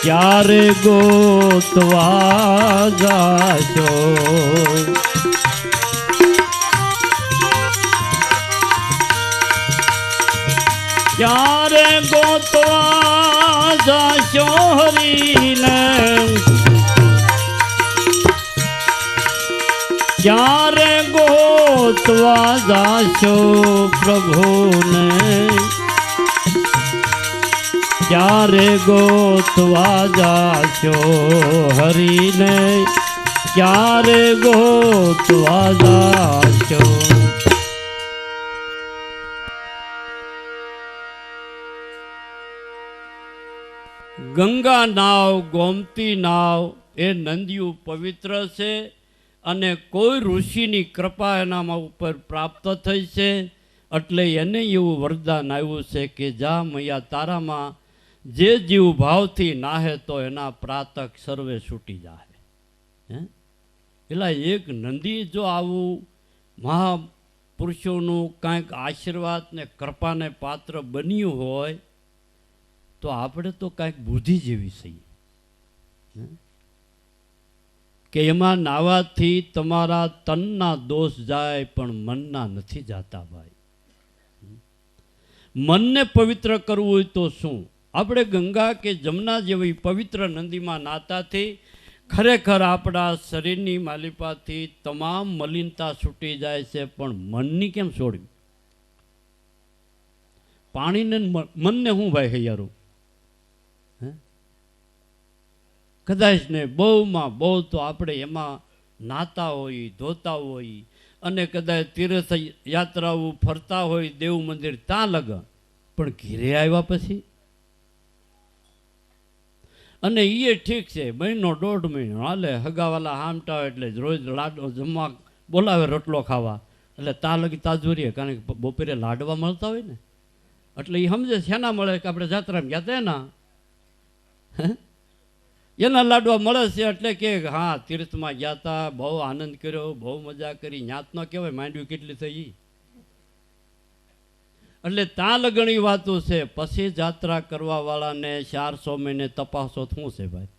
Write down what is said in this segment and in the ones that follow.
ક્યારે ગોતવા જાશો ક્યારે ગોતવા જાશો હરીને ક્યારે ગોતવા જાશો પ્રભુને ક્યારે ગોતવા જાશો હરીને ક્યારે ગોતવા જાશો ગંગા નાવ ગોમતી નાવ એ નંદિયું પવિત્ર છે અને કોઈ ઋષિની કૃપા એનામાં ઉપર પ્રાપ્ત થઈ છે એટલે એને એવું વરદાન આવ્યું છે કે જા મૈયા તારામાં જે જીવ ભાવથી નાહે તો એના પ્રાતક સર્વે છૂટી જાય પેલા એક નંદી જો આવું મહાપુરુષોનું કાંઈક આશીર્વાદ ને કૃપાને પાત્ર બન્યું હોય તો આપણે તો કાંઈક બુદ્ધિ જેવી છીએ કે એમાં નાવાથી તમારા તનના દોષ જાય પણ મનના નથી જાતા ભાઈ મનને પવિત્ર કરવું હોય તો શું આપણે ગંગા કે જમના જેવી પવિત્ર નદીમાં નાતાથી ખરેખર આપણા શરીરની માલિપાથી તમામ મલિનતા છૂટી જાય છે પણ મનની કેમ છોડવી પાણીને મનને હું ભાઈ હૈયારું કદાચ ને બહુમાં બહુ તો આપણે એમાં નાતા હોઈએ ધોતા હોઈએ અને કદાચ તીર્થ યાત્રાઓ ફરતા હોય દેવ મંદિર ત્યાં લગન પણ ઘેરે આવ્યા પછી અને એ ઠીક છે મહિનો દોઢ મહિનો હાલે હગાવાલા હામટા એટલે રોજ લાડવો જમવા બોલાવે રોટલો ખાવા એટલે તા લગી તાજુરીએ કારણ કે બપોરે લાડવા મળતા હોય ને એટલે એ સમજે શેના મળે કે આપણે જાત્રામાં ગયા હતા એના એના લાડવા મળે છે એટલે કે હા તીર્થમાં ગયા હતા બહુ આનંદ કર્યો બહુ મજા કરી ન્યાત ન કહેવાય માંડવી કેટલી થઈ એટલે ત્યાં લગણી વાતો છે પછી જાત્રા કરવા વાળાને 400 મહિને તપાસો શું છે ભાઈ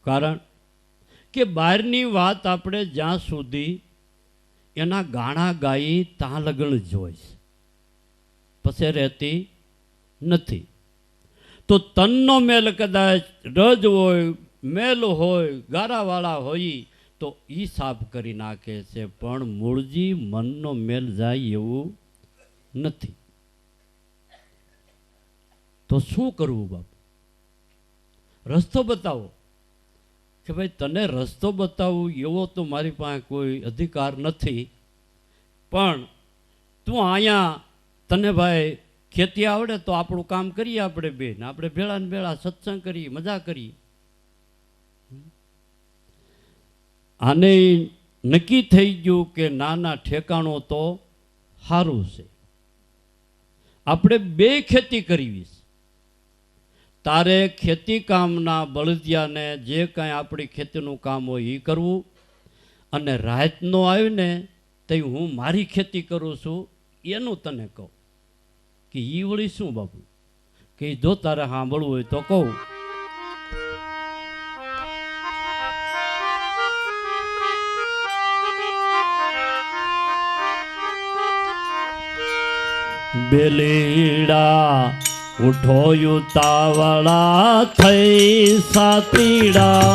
કારણ કે બહારની વાત આપણે જ્યાં સુધી એના ગાણા ગાઈ ત્યાં લગણ જ હોય પછી રહેતી નથી તો તનનો મેલ કદાચ રજ હોય મેલ હોય ગારાવાળા હોય તો એ સાફ કરી નાખે છે પણ મૂળજી મનનો મેલ જાય એવું નથી તો શું કરવું બાપ રસ્તો બતાવો કે ભાઈ તને રસ્તો બતાવું એવો તો મારી પાસે કોઈ અધિકાર નથી પણ તું અહીંયા તને ભાઈ ખેતી આવડે તો આપણું કામ કરીએ આપણે બેન આપણે ભેળા ને ભેળા સત્સંગ કરીએ મજા કરીએ આને નક્કી થઈ ગયું કે નાના ઠેકાણો તો સારું છે આપણે બે ખેતી કરવી તારે ખેતી કામના બળદિયાને જે કાંઈ આપણી ખેતીનું કામ હોય એ કરવું અને રાતનો આવીને તો હું મારી ખેતી કરું છું એનું તને કહું કે ઈ વળી શું બાપુ કે જો તારે સાંભળવું હોય તો કહું બેલીડા ઉઠો યુતાવળા થઈ સાતીડા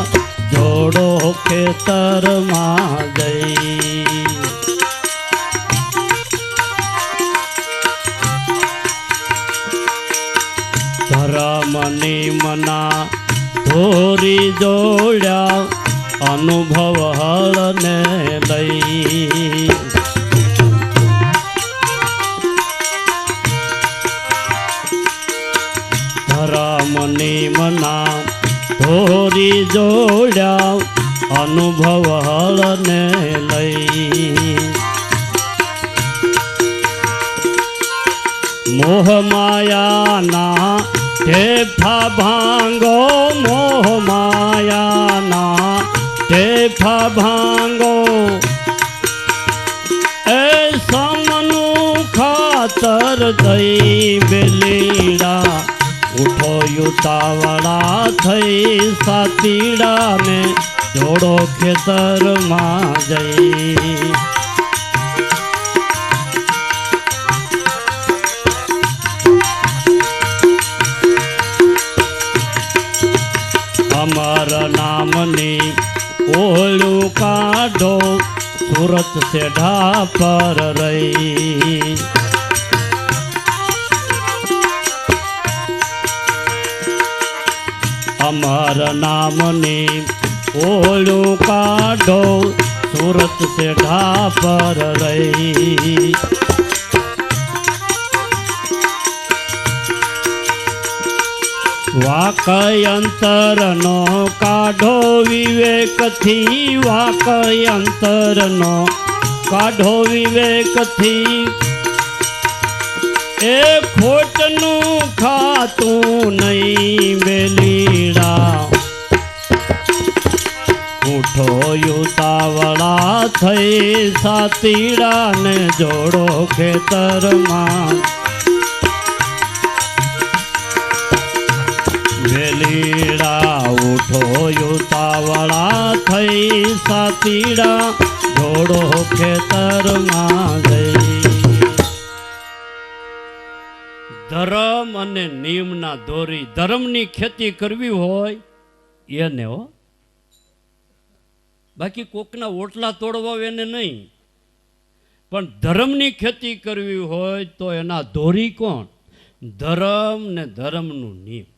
જોડો ખેતરમાં જઈ ધર્મની મના ધોરી જોડ્યા અનુભવ હળને લઈ ધર્મની મના ધોરી જોડ્યા અનુભવ હળને લઈ મોહ માયાના ઢેફા ભાંગો મોહ માયાના ઢેફા ભાંગો એ સમનું ખાતર દઈ બેલીડા ઉઠો યુતાવળા થઈ સાતીડાને જોડો ખેતરમાં જઈ. અમર નામની ઓળું કાઢો સુરત સેઢા પર રહી. અમર નામની ઓળું કાઢો સુરત સેઢા પર રહી. વાકય અંતરનો કાઢો વિવેકથી, વાકય અંતરનો કાઢો વિવેકથી, એ ખોટનું ખાતું નહીં વેલીડા. ઉઠો યુતાવળા થઈ સાતીડાને જોડો ખેતરમાં. વેલીડા ઉઠો યુતાવળા થઈ સાતીડા જોડો ખેતરમાં જઈ. ધર્મ અને નિયમના દોરી, ધર્મની ખેતી કરવી હોય એને હો, બાકી કોકના ઓટલા તોડવા એને નહીં. પણ ધર્મની ખેતી કરવી હોય તો એના દોરી કોણ? ધર્મ ને ધર્મનું નિયમ.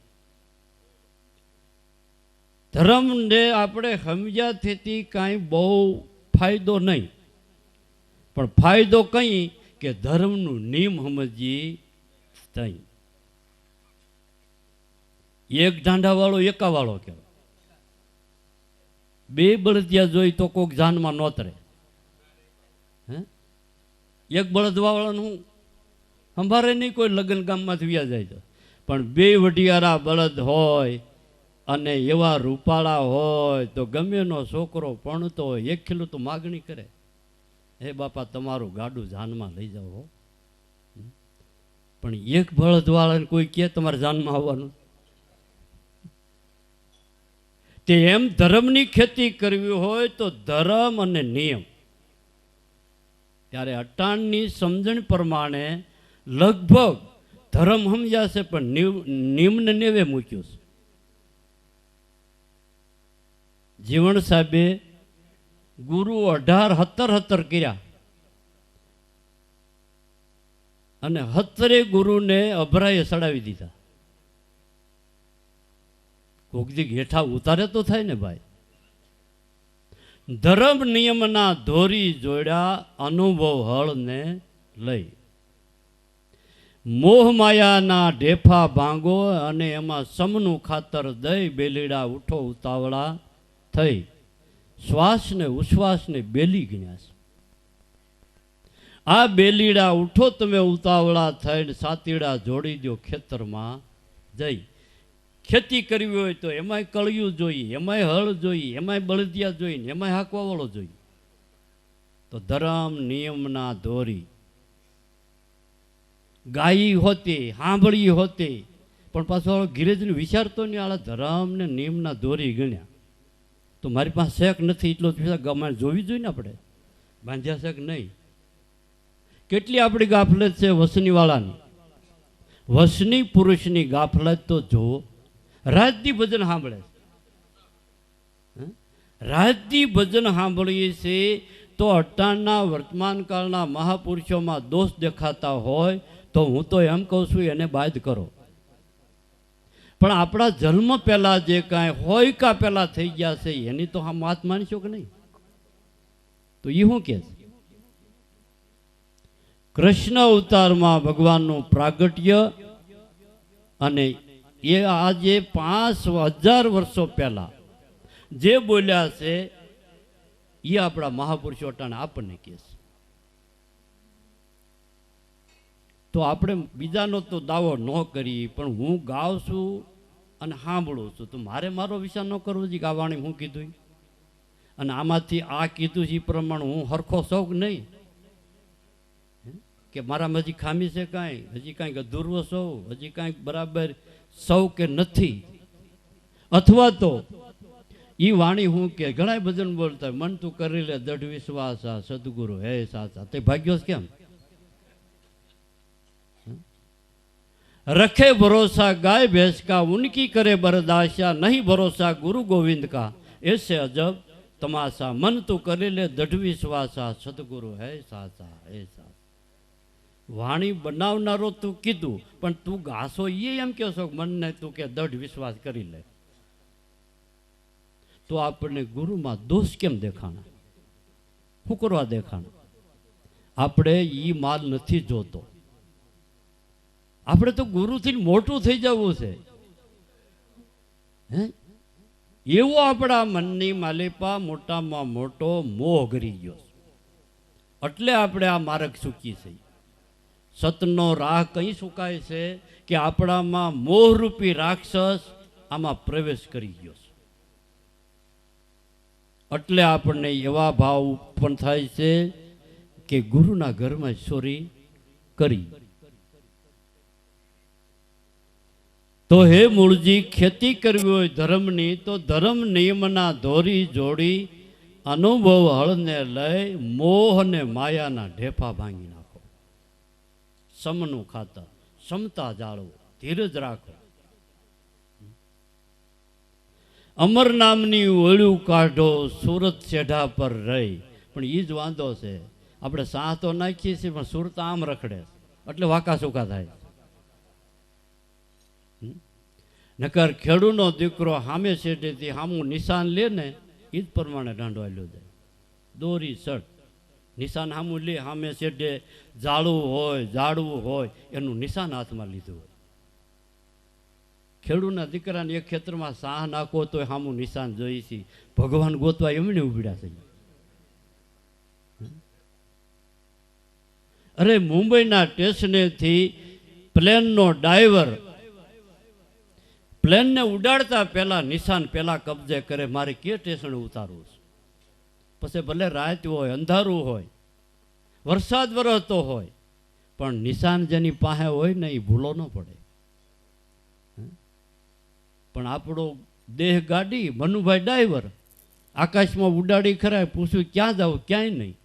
ધર્મને આપણે સમજ્યાથી કાંઈ બહુ ફાયદો નહીં, પણ ફાયદો કંઈ કે ધર્મનું નિયમ સમજીએ તઈ. એક ઢાંઢાવાળો એકાવાળો કહેવાય. બે બળદિયા જોઈ તો કોઈક જાનમાં નોતરે. હે, એક બળદવાળાનું સંભારે નહીં, કોઈ લગ્ન ગામમાંથી વ્યા જાય તો. પણ બે વઢિયારા બળદ હોય અને એવા રૂપાળા હોય તો ગમે એનો છોકરો ભણતો હોય એક ખીલું તો માગણી કરે, હે બાપા તમારું ગાડું જાનમાં લઈ જાઓ હો. પણ એક બળદવાળાને કોઈ કહે તમારે જાનમાં આવવાનું? તે એમ ધર્મની ખેતી કરવી હોય તો ધર્મ અને નિયમ. ત્યારે અટાણની સમજણ પ્રમાણે લગભગ ધર્મ સમજાશે પણ નિયમને નેવે મૂક્યું છે. જીવણ સાહેબે ગુરુ 18 કર્યા અને 17 ગુરુને અભરાએ ચડાવી દીધા. કોક દી હેઠા ઉતારે તો થાય ને ભાઈ. ધર્મ નિયમના ધોરી જોડ્યા અનુભવ હળને લઈ. મોહ માયાના ઢેફા ભાંગો અને એમાં સમનું ખાતર દઈ બેલીડા ઉઠો ઉતાવળા થઈ. શ્વાસને ઉશ્વાસને બેલી ગણ્યા છે. આ બેલીડા ઉઠો તમે ઉતાવળા થઈને સાતીડા જોડી દો ખેતરમાં જઈ. ખેતી કરવી હોય તો એમાંય કળિયું જોઈએ, એમાંય હળ જોઈએ, એમાંય બળદિયા જોઈએ, એમાંય હાંકવાવાળો જોઈએ. તો ધર્મ નિયમના દોરી ગાઈ હોતી, સાંભળી હોતી, પણ પાછો ગિરેજને વિચારતો નહીં, આલા ધર્મ ને નિયમના દોરી ગણ્યા. તો મારી પાસે શેક નથી એટલો ગમાણ જોવી જોઈએ ને આપણે, બાંધ્યા શેક નહીં. કેટલી આપણી ગાફલત છે વસનીવાળાની. વસની પુરુષની ગાફલત તો જુઓ. રાજદી ભજન સાંભળે છે, રાજદી ભજન સાંભળીએ છીએ તો અટાણના વર્તમાન કાળના મહાપુરુષોમાં દોષ દેખાતા હોય તો હું તો એમ કહું છું એને બાદ કરો. પણ આપણા જન્મ પહેલાં જે કાંઈ હોય કા પહેલાં થઈ ગયા છે એની તો આમ વાત માનશો કે નહીં? તો એ શું કહે છે? કૃષ્ણ અવતારમાં ભગવાનનું પ્રાગટ્ય અને એ આજે 5000 વર્ષો પહેલા જે બોલ્યા છે એ આપણા મહાપુરુષો અટાણે આપણને કહે છે. તો આપણે બીજાનો તો દાવો ન કરી, પણ હું ગાઉં છું અને સાંભળું છું તો મારે મારો વિચાર ન કરવો જોઈએ કે આ વાણી હું કીધું અને આમાંથી આ કીધું છે એ પ્રમાણે હું હરખો શોખ નહીં કે મારામાં હજી ખામી છે, કાંઈ હજી કાંઈક અધૂરવો છો, હજી કાંઈક બરાબર સૌ કે નથી, અથવા તો ઈ વાણી હું કે ઘણા ભજન બોલતા મન તું કરી લે દઢ વિશ્વાસ આ સદગુરુ હે સાચા, તે ભાગ્યો કેમ? रखे भरोसा गाय भैंस का उनकी करे बरदाशा, नहीं भरोसा गुरु गोविंद का ऐसे अजब तमाशा, मन तू करे ले दृढ़ विश्वासा सदगुरु है साचा है साचा। वाणी बनावनारो तू कीधु पण तू घासो ये एम कहो मन ने तू के दृढ़ विश्वास करी ले, तो आपने गुरु में दोष केम देखाना, શું કરવા દેખાણ? આપણે ઈ માલ નથી જોતો, આપણે તો ગુરુથી મોટું થઈ જવું છે. હે એવો આપણા મનની માલિપા મોટામાં મોટો મોહ કરી ગયો, એટલે આપણે આ માર્ગ ચૂકી છે. સતનો રાહ કઈ સુકાય છે કે આપણામાં મોહરૂપી રાક્ષસ આમાં પ્રવેશ કરી ગયો છે. એટલે આપણને એવા ભાવ ઉત્પન્ન થાય છે કે ગુરુના ઘરમાં ચોરી કરી. તો હે મૂળજી, ખેતી કરવી હોય ધર્મની તો ધર્મ નિયમના દોરી જોડી, અનુભવ હળને લઈ મોહ અને માયાના ઢેફા ભાંગી નાખો. સમનું ખાતર, સમતા જાળવો, ધીરજ રાખો. અમર નામની ઓળ્યું કાઢો, સુરત શેઢા પર રહી. પણ એ જ વાંધો છે, આપણે સાહ તો નાખીએ છીએ પણ સુરત આમ રખડે, એટલે વાંકા સુકા થાય. નકર ખેડૂનો દીકરો સામે શેઠેથી સામું નિશાન લે ને એ જ પ્રમાણે દાંડવાયેલો જાય. દોરી સટ નિશાન સામું લે, સામે શેઠે જાળવું હોય જાળવું હોય એનું નિશાન હાથમાં લીધું હોય. ખેડૂના દીકરાને એક ખેતરમાં સાહ નાખો તો સામું નિશાન જોઈ છે, ભગવાન ગોતવા એમને ઉભડ્યા છે. અરે મુંબઈના સ્ટેશનેથી પ્લેનનો ડ્રાઈવર પ્લેનને ઉડાડતા પહેલા નિશાન પહેલા કબજે કરે, મારે કે સ્ટેશને ઉતારવું છે. પછી ભલે રાત હોય, અંધારું હોય, વરસાદ વરસતો હોય, પણ નિશાન જેની પાસે હોય ને એ ભૂલો ન પડે. પણ આપણો દેહ ગાડી, મનુભાઈ ડ્રાઈવર આકાશમાં ઉડાડી ખરાય, પૂછ્યું ક્યાં જાવ, ક્યાંય નહીં.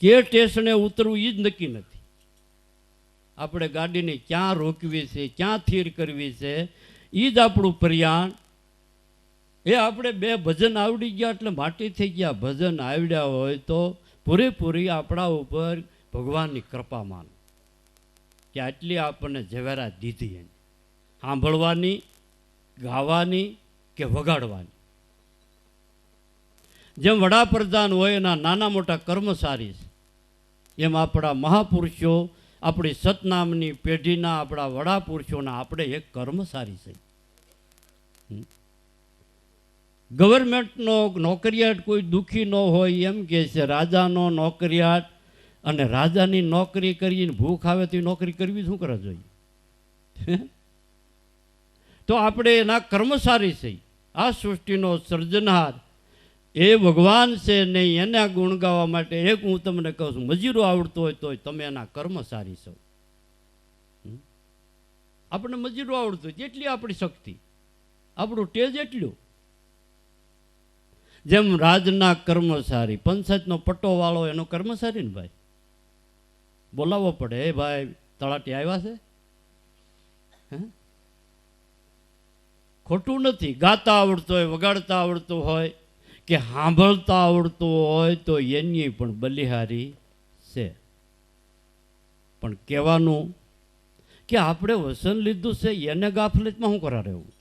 કે સ્ટેશને ઉતરવું એ જ નક્કી નથી. આપણે ગાડીને ક્યાં રોકવી છે, ક્યાં સ્થિર કરવી છે, એ જ આપણું પ્રયાણ. એ આપણે બે ભજન આવડી ગયા એટલે માટી થઈ ગયા. ભજન આવડ્યા હોય તો પૂરેપૂરી આપણા ઉપર ભગવાનની કૃપા માન કે આટલી આપણને ઝવેરાત દીધી, એને સાંભળવાની, ગાવાની કે વગાડવાની. જેમ વડાપ્રધાન હોય એના નાના મોટા કર્મચારી છે, એમ આપણા મહાપુરુષો, આપણી સતનામની પેઢીના આપણા વડાપુરુષોના આપણે એક કર્મચારી છે. ગવર્મેન્ટનો નોકરિયાત કોઈ દુઃખી ન હોય એમ કહે છે. રાજાનો નોકરિયાત અને રાજાની નોકરી કરીને ભૂખ આવે તો એ નોકરી કરવી શું કરવા જોઈએ? તો આપણે એના કર્મચારી છે. આ સૃષ્ટિનો સર્જનહાર એ ભગવાન છે નહીં, એના ગુણ ગાવા માટે એક હું તમને કહું છું, મજીરો આવડતો હોય તો તમે એના કર્મચારી છો. આપણને મજીરો આવડતું હોય જેટલી આપણી શક્તિ, આપણું તેજ એટલું. જેમ રાજના કર્મચારી, પંચાયતનો પટ્ટો વાળો એનો કર્મચારી ને ભાઈ, બોલાવવો પડે, હે ભાઈ તળાટી આવ્યા છે. ખોટું નથી. ગાતા આવડતું હોય, વગાડતા આવડતું હોય કે સાંભળતા આવડતું હોય તો એની પણ બલિહારી છે. પણ કહેવાનું કે આપણે વસન લીધું છે એને ગાફલતમાં શું કરા રહેવું?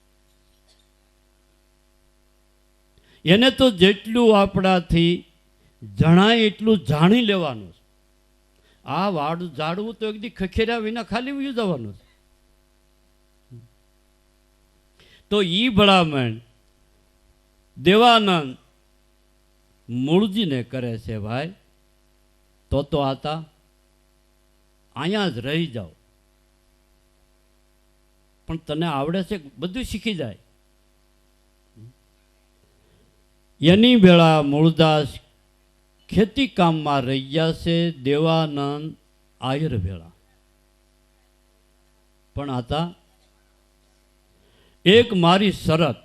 એને તો જેટલું આપણાથી જણાય એટલું જાણી લેવાનું છે. આ વાડ ઝાડવું તો એકદી ખખેર્યા વિના ખાલી વયું જવાનું છે. તો ઈ ભલામણ દેવાનંદ મૂળજીને કરે છે, ભાઈ તો આતા અહીંયા જ રહી જાઓ, પણ તને આવડે છે બધું શીખી જાય. એની વેળા મૂળદાસ ખેતી કામમાં રહી ગયા છે. દેવાનંદ આયર વેળા પણ હતા. એક મારી શરત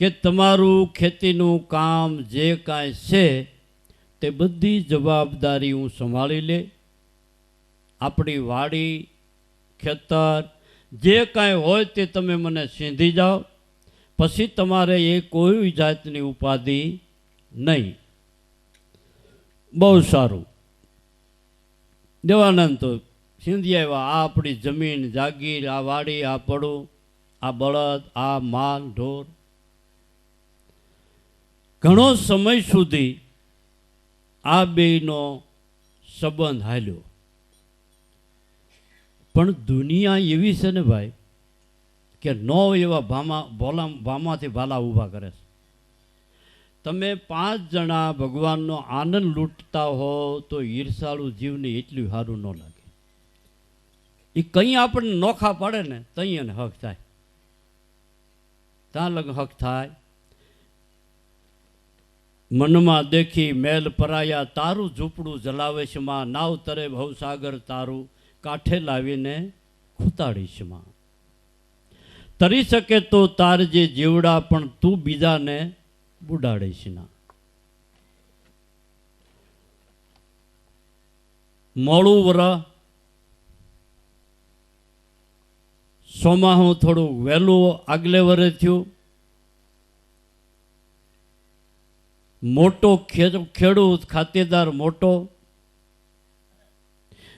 કે તમારું ખેતીનું કામ જે કાંઈ છે તે બધી જવાબદારી હું સંભાળી લે. આપણી વાડી ખેતર જે કાંઈ હોય તે તમે મને સીંધી જાઓ, પછી તમારે એ કોઈ જાતની ઉપાધિ નહીં. બહુ સારું. દેવાનંદ તો સિંધી આવ્યા. આ આપણી જમીન જાગીર, આ વાડી, આ પડું, આ બળદ, આ માલ ઢોર. ઘણો સમય સુધી આ બેયનો સંબંધ હાલ્યો. પણ દુનિયા એવી છે ને ભાઈ કે નો એવા ભામાંથી ભાલા ઊભા કરે છે. તમે 5 જણા ભગવાનનો આનંદ લૂંટતા હો તો ઈર્ષાળુ જીવને એટલું સારું ન લાગે. એ કંઈ આપણને નોખા પડે ને તઈ એને હક થાય, ત્યાં લગ હક થાય. મનમાં દેખી મેલ પરાયા તારું ઝૂંપડું જલાવેશમાં, નાવ તરે ભવસાગર તારું કાંઠે લાવીને ખૂતાડીશમાં. તરી શકે તો તાર જે જીવડા પણ તું બીજાને બુડાડીશ ના. મોડું વર સોમાહું થોડું વહેલું આગલે વરે થયું. મોટો ખેડૂત ખાતેદાર મોટો.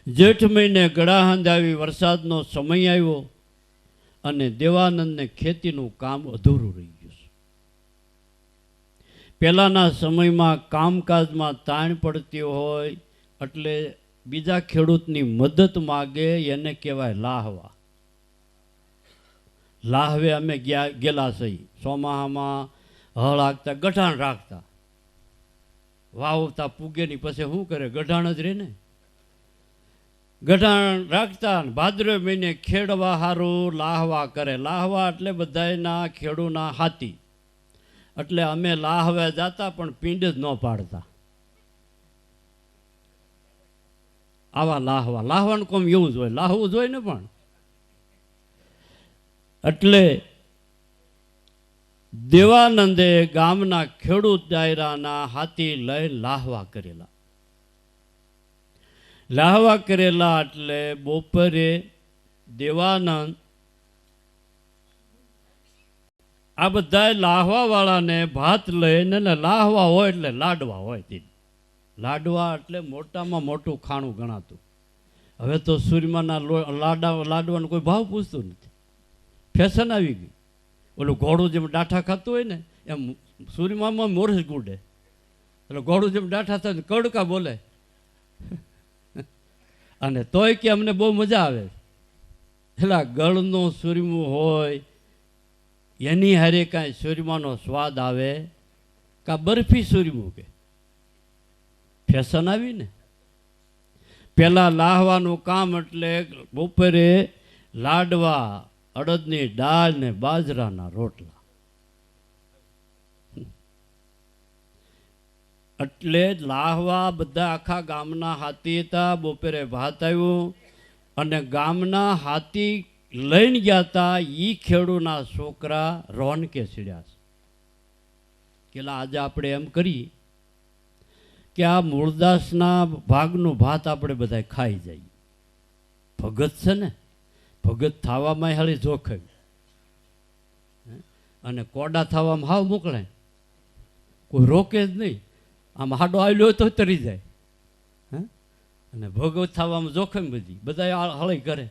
જેઠ મહિને ગળાહંદ આવી, વરસાદનો સમય આવ્યો અને દેવાનંદને ખેતીનું કામ અધૂરું રહી ગયું છે. પહેલાંના સમયમાં કામકાજમાં તાણ પડતી હોય એટલે બીજા ખેડૂતની મદદ માગે, એને કહેવાય લાહવા. લાહવે અમે ગેલા સહી. ચોમાહામાં હળ હાંકતા, ગઢાણ રાખતા, વાવતા પૂગેની પછી શું કરે, ગઢાણ જ રહે ને. ગઢાણ રાખતા, ભાદરવે મહિને ખેડવા હારું લાહવા કરે. લાહવા એટલે બધાના ખેડૂના હાથી. એટલે અમે લાહવે જતા પણ પિંડ જ ન પાડતા. આવા લાહવા, લાહવાનું કોમ એવું જ હોય, લાહવું જ હોય ને. પણ એટલે દેવાનંદે ગામના ખેડૂત ડાયરાના હાથી લઈ લાહવા કરેલા. લાહવા કરેલા એટલે બપોરે દેવાનંદ આ બધા લાહવા વાળાને ભાત લઈને, લાહવા હોય એટલે લાડવા હોય. તે લાડવા એટલે મોટામાં મોટું ખાણું ગણાતું. હવે તો સૂર્યમાના લાડવાનો કોઈ ભાવ પૂછતું નથી, ફેશન આવી ગઈ. ઓલું ઘોડું જેમ ડાઠા ખાતું હોય ને એમ સૂર્યમામાં મોરસ ગુડે. એટલે ઘોડું જેમ ડાઠા થાય કડકા બોલે. અને તોય કે અમને બહુ મજા આવે. એટલે ગળનું સૂરમું હોય એની હારે કાંઈ સૂરમાનો સ્વાદ આવે, કાં બરફી સૂરમું કે ફેશન આવી ને. પહેલાં લાહવાનું કામ એટલે બપોરે લાડવા, અડદની દાળ ને બાજરાના રોટલા. એટલે લાહવા બધા આખા ગામના હાથી હતા. બપોરે ભાત આવ્યું અને ગામના હાથી લઈને ગયા હતા. એ ખેડૂના છોકરા રોનકે સીડ્યા છે કે આજે આપણે એમ કરી કે આ મૂળદાસના ભાગનું ભાત આપણે બધા ખાઈ જઈએ. ભગત છે ને, ભગત થવામાં હાલી જોખમ અને કોડા થવામાં હાવ મોકલાય, કોઈ રોકે જ નહીં. આમ હાડો આવેલો હોય તો તરી જાય. અને ભગત થવામાં જોખમ બધી, બધા હળી કરે.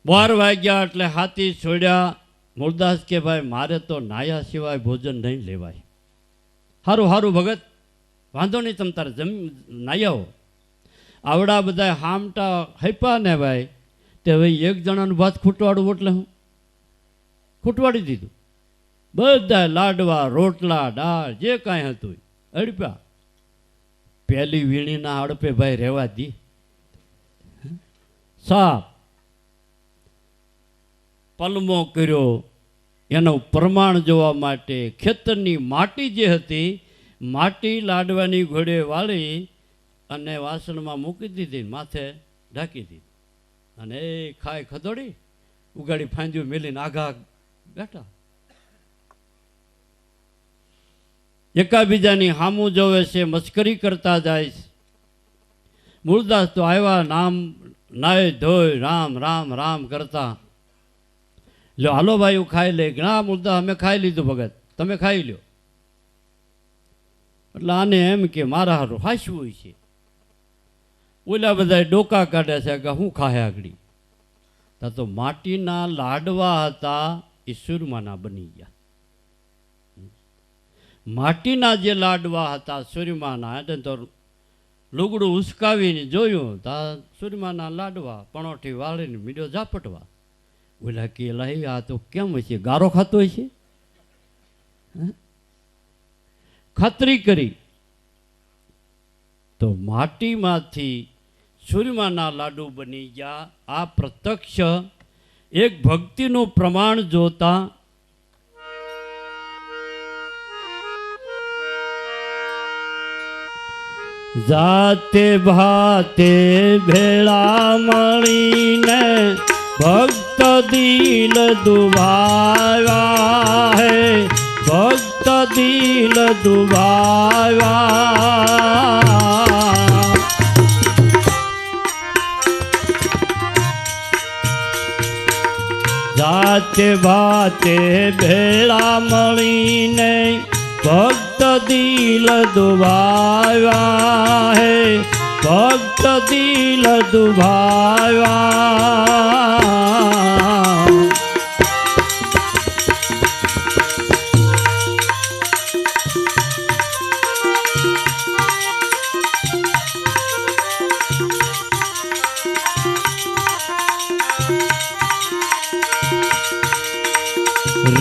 12 વાગ્યા એટલે હાથી છોડ્યા. મૂળદાસ કે ભાઈ મારે તો નાયા સિવાય ભોજન નહીં લેવાય. સારું સારું ભગત, વાંધો નહીં, તમે તારે નાયા હો. આવડા બધા હામટા હૈપા ને ભાઈ, તે હવે એક જણાનું ભાત ખૂટવાડવું એટલે હું ખૂટવાડી દીધું. બધા લાડવા, રોટલા, દાળ જે કાંઈ હતું અડપ્યા. પહેલી વીણીના હડપે ભાઈ રહેવા દી. સાપ પલમો કર્યો. એનું પ્રમાણ જોવા માટે ખેતરની માટી જે હતી, માટી લાડવાની ઘોડે વાળી અને વાસણમાં મૂકી દીધી, માથે ઢાંકી દીધી, અને એ ખાય ખદોડી ઉગાડી ફાંદ્યું મેલીને આઘા બેઠા. એકાબીજાની હામું જોવે છે, મસ્કરી કરતા જાય છે. મૂળદાસ તો આવ્યા, નામ નાય ધોય રામ રામ રામ કરતા. લો હાલો ભાઈ હું ખાઈ લે. ના મૂળદાસ અમે ખાઈ લીધું ભગત, તમે ખાઈ લ્યો. એટલે આને એમ કે મારા હારું હાસવું છે. ઓલા બધા ડોકા કાઢે છે કે હું ખાહે આગળ. તો માટીના લાડવા હતા એ સુરમાના બની ગયા. માટીના જે લાડવા હતા સુરમાના, એટલે તો લુગડું ઉસકાવીને જોયું તો સુરમાના લાડવા પણોઠી વાળીને મીડો ઝાપટવા. ઓલા કે લઈ આ તો કેમ છે, ગારો ખાતો હોય છે? ખાતરી કરી તો માટીમાંથી સુરમાના લાડુ બની ગયા. આ પ્રત્યક્ષ એક ભક્તિનું પ્રમાણ જોતા જાતે ભાતે ભેળા મળીને ભક્ત દિલ દુભાવ્યા હે, ભક્ત દિલ દુભાવ્યા. જાતે ભાતે ભેળા મળીને ભક્ત દિલ દુભાવ્યા હે, ભક્ત દિલ દુભાવ્યા.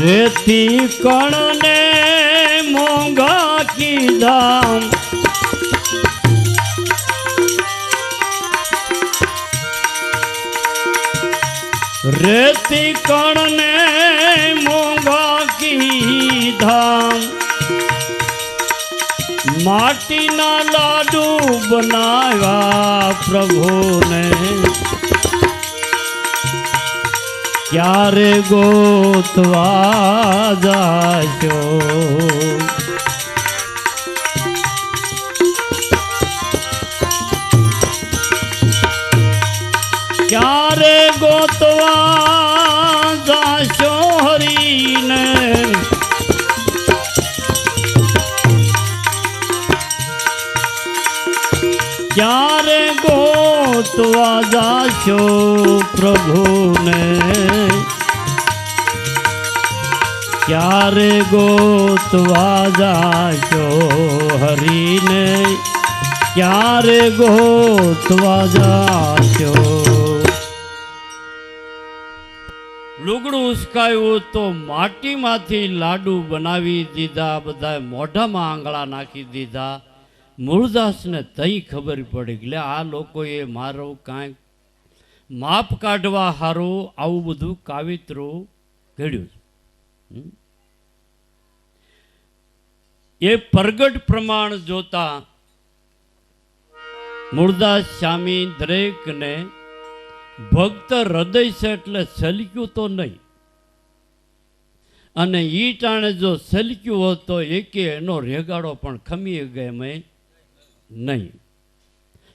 રેતી કણને મોંઘા કીધા, રેતી કણને મોંઘા કીધા. માટીના લાડુ બનાવ્યા પ્રભુને, ક્યારે ગોતવા જાશો? ક્યારે ગોતવા જાશો હરીને? ક્યારે ગોતવા જાશો પ્રભુને? ક્યારે ગોતવા જાશો હરીને? ક્યારે ગોતવા જાશો? લુગડું ઉસકાયું તો માટીમાંથી લાડુ બનાવી દીધા, બધા મોઢામાં આંગળા નાખી દીધા. મૂળદાસને તઈ ખબર પડી કે આ લોકોએ મારો કાંઈક માપ કાઢવા હારું આવું બધું કાવિત્રું ઘડ્યું. એ પ્રગટ પ્રમાણ જોતા મૂળદાસ સ્વામી દરેકને ભક્ત હૃદય છે એટલે સલક્યું તો નહીં, અને ઈ ટાણે જો સલક્યું હોત તો એકે એનો રેગાડો પણ ખમી ગમે નહીં.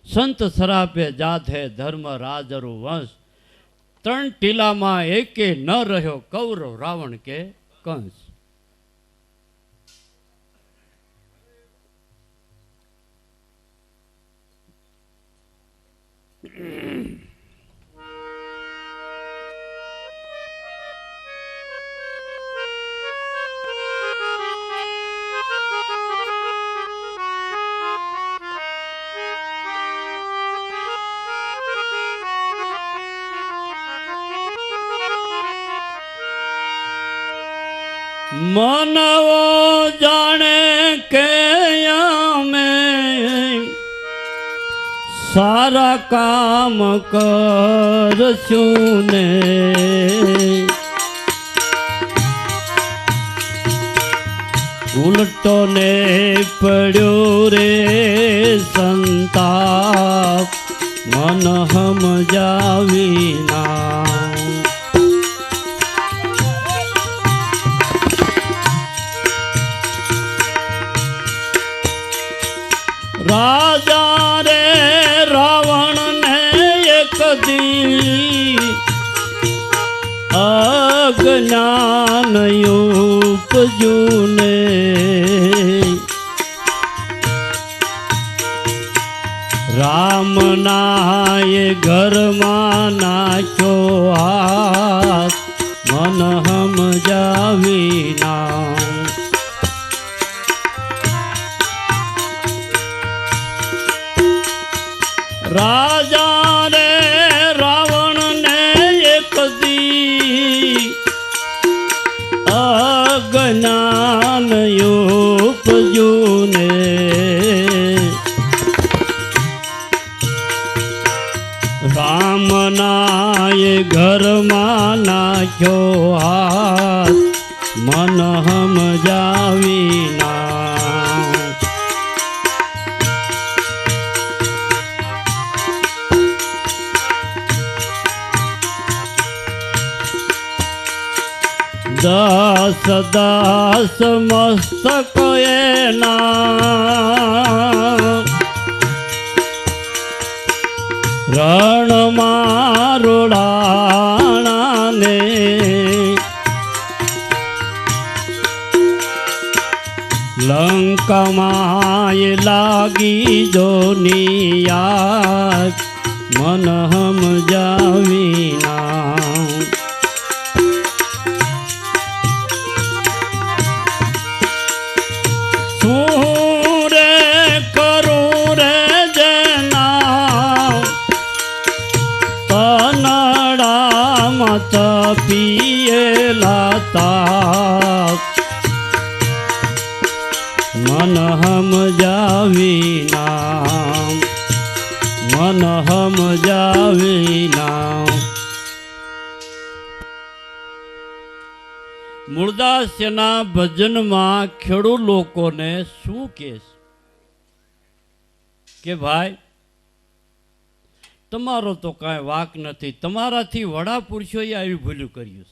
સંત સરાપે જાત હે ધર્મ રાજરુ વંશ, ત્રણ ટીલામાં એકે ન રહ્યો કૌરવ રાવણ કે કંસ. માનવો જાણે કે અમે સારા કામ કરશું ને, ઉલટો ને પડ્યો રે સંતા મન સમજાવીના રાજા રે રાવણ ને એક દી અજ્ઞાન ઉપજ્યું ને રામનાએ ઘરમાં નાખ્યો હાથ મન સમજાવીના રાજા રે રાવણ ને એક દી અજ્ઞાન ઉપજ્યું ને રામનાએ ઘરમાં નાખ્યો હાથ મન સમજાવીના દસ દસ મસ્તક એના રણમાં રોડાણાને લંકામાં લાગી જોની યાદ મન સમજાવીના તપિયેલા તાપ મન સમજાવીના મન સમજાવીના મૂળદાસના ભજનમાં ખેડૂત લોકોને શું કહેશ કે ભાઈ તમારો તો કાંઈ વાક નથી, તમારાથી વડા પુરુષોએ આવી ભૂલું કર્યું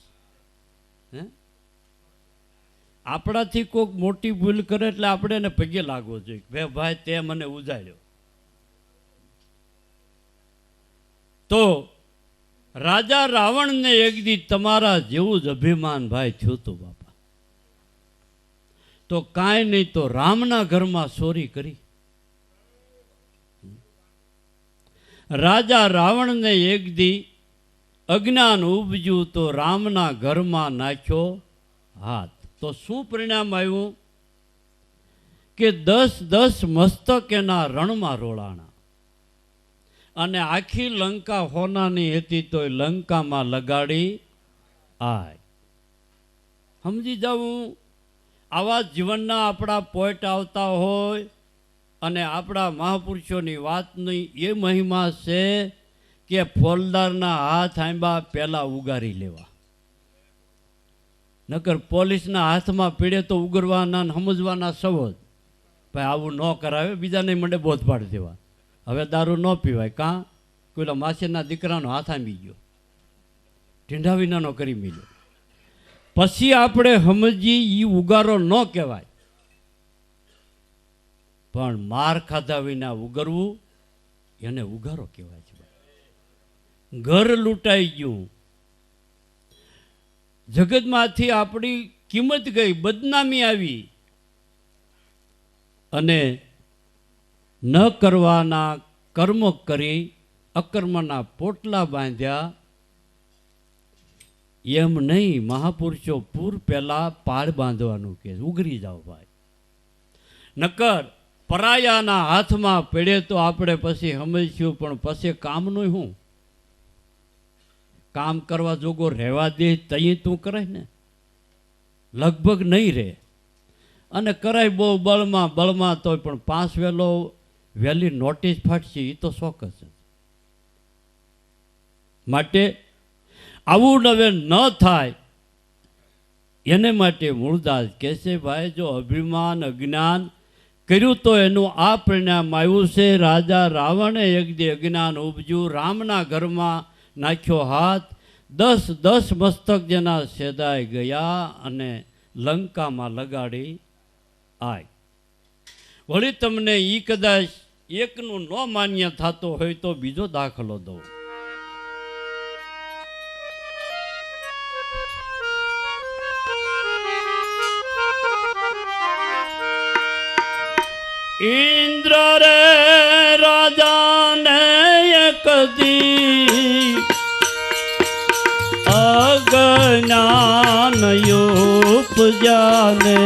છે. આપણાથી કોઈક મોટી ભૂલ કરે એટલે આપણે એને પગે લાગવો જોઈએ કે ભાઈ તે મને ઉજાડ્યો. તો રાજા રાવણને એક દી તમારા જેવું જ અભિમાન ભાઈ થયું હતું બાપા. તો કાંઈ નહીં તો રામના ઘરમાં ચોરી કરી. રાજા રાવણને એક દી અજ્ઞાન ઉપજ્યું તો રામના ઘરમાં નાખ્યો હાથ. તો શું પરિણામ આવ્યું કે 10 મસ્તક એના રણમાં રોળાણા અને આખી લંકા હોનાની હતી તો લંકામાં લગાડી આય. સમજી જવું આવા જીવનના આપણા પોઈન્ટ આવતા હોય અને આપણા મહાપુરુષોની વાતની એ મહિમા છે કે ફોલદારના હાથ આંબા પહેલાં ઉગારી લેવા. નકર પોલીસના હાથમાં પીડે તો ઉગરવાના સમજવાના સવજ ભાઈ આવું ન કરાવે, બીજાને મંડે બોધ પાડી દેવા. હવે દારૂ ન પીવાય કાં કોઈલા માસીના દીકરાનો હાથ આંબી ગયો, ઢીંઢા વિનાનો કરી મિલ્યો. પછી આપણે સમજી એ ઉગારો ન કહેવાય, પણ માર ખાધા વિના ઉગરવું એને ઉગારો કહેવાય છે. ઘર લૂંટાઈ ગયું, જગતમાંથી આપણી કિંમત ગઈ, બદનામી આવી અને ન કરવાના કર્મ કરી અકર્મના પોટલા બાંધ્યા. એમ નહીં, મહાપુરુષો પૂર પહેલા પાળ બાંધવાનું કે ઉગરી જાઓ ભાઈ. નકર પરાયાના હાથમાં પડે તો આપણે પછી સમજશું, પણ પછી કામનું શું? કામ કરવા જોગો રહેવા દે તઈ તું કરે ને, લગભગ નહીં રહે. અને કરાય બહુ બળમાં તો પણ 5 વહેલી નોટિસ ફાટશે એ તો શોખ છે. માટે આવું હવે ન થાય એને માટે મૂળદાસ કહે છે ભાઈ જો અભિમાન અજ્ઞાન કર્યું તો એનું આ પરિણામ આવ્યું છે. રાજા રાવણે એક દી અજ્ઞાન ઉપજ્યું, રામના ઘરમાં નાખ્યો હાથ, 10 મસ્તક જેના સેદાઈ ગયા અને લંકામાં લગાડી આય. વળી તમને ઈ કદાચ એકનું ન માન્ય થતો હોય તો બીજો દાખલો દઉં. ઇન્દ્ર રે રાજાને એક દી અજ્ઞાન ઉપજાને,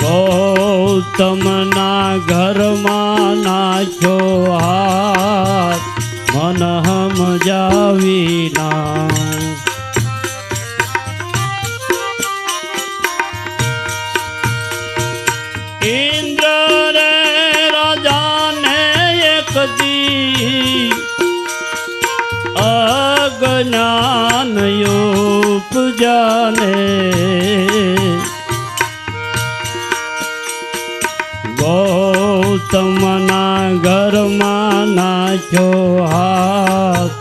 ગૌતમના ઘરમાં નાખ્યો હાથ, મન સમજાવીના. ઇન્દ્ર રે રાજાને એક દી અજ્ઞાન ઉપજાને, ગૌતમના ઘરમાં નાખ્યો હાથ,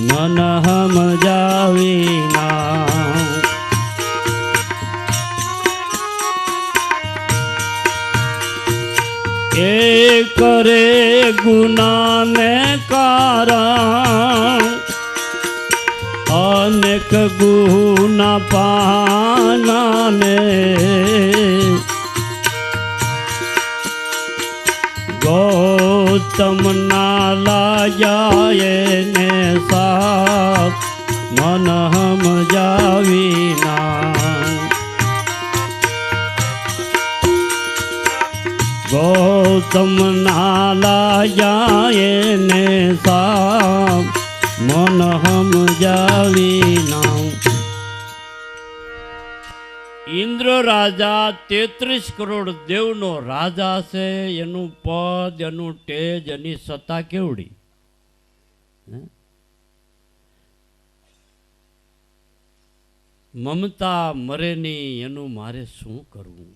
મન સમજાવીના. એક રે ગુનાને કારણ અનેક ગુના પાનાને, ગૌતમના લાજાએ ને સાથ, મન સમજાવીના. ગૌતમના લાજાએ ને સાથ, મન સમજાવીના. ઇન્દ્ર રાજા 33 કરોડ દેવનો રાજા છે. એનું પદ, એનું તેજ, એની સત્તા કેવડી. મમતા મરેની એનું મારે શું કરવું.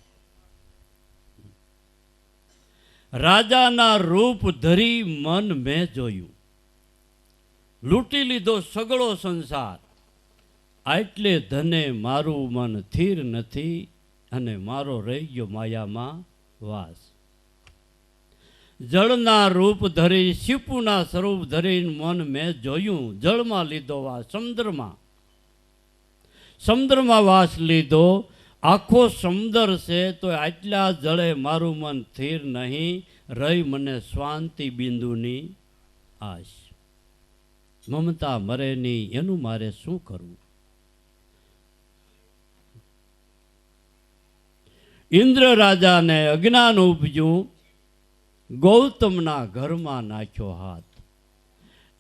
રાજાના રૂપ ધરી મન મેં જોયું, લૂંટી લીધો સગળો સંસાર, આટલે ધને મારું મન સ્થિર નથી, અને મારો રહી ગયો માયામાં વાસ. જળના રૂપ ધરી, શિપુના સ્વરૂપ ધરી મન મેં જોયું, જળમાં લીધો વાસ, સમુદ્રમાં વાસ લીધો. આખો સમુદ્ર છે તો આટલા જળે મારું મન સ્થિર નહીં, રહી મને શાંતિ બિંદુની આશ. મમતા મરેની એનું મારે શું કરવું. ઇન્દ્ર રાજાને અજ્ઞાન ઉપજ્યું, ગૌતમના ઘરમાં નાખ્યો હાથ.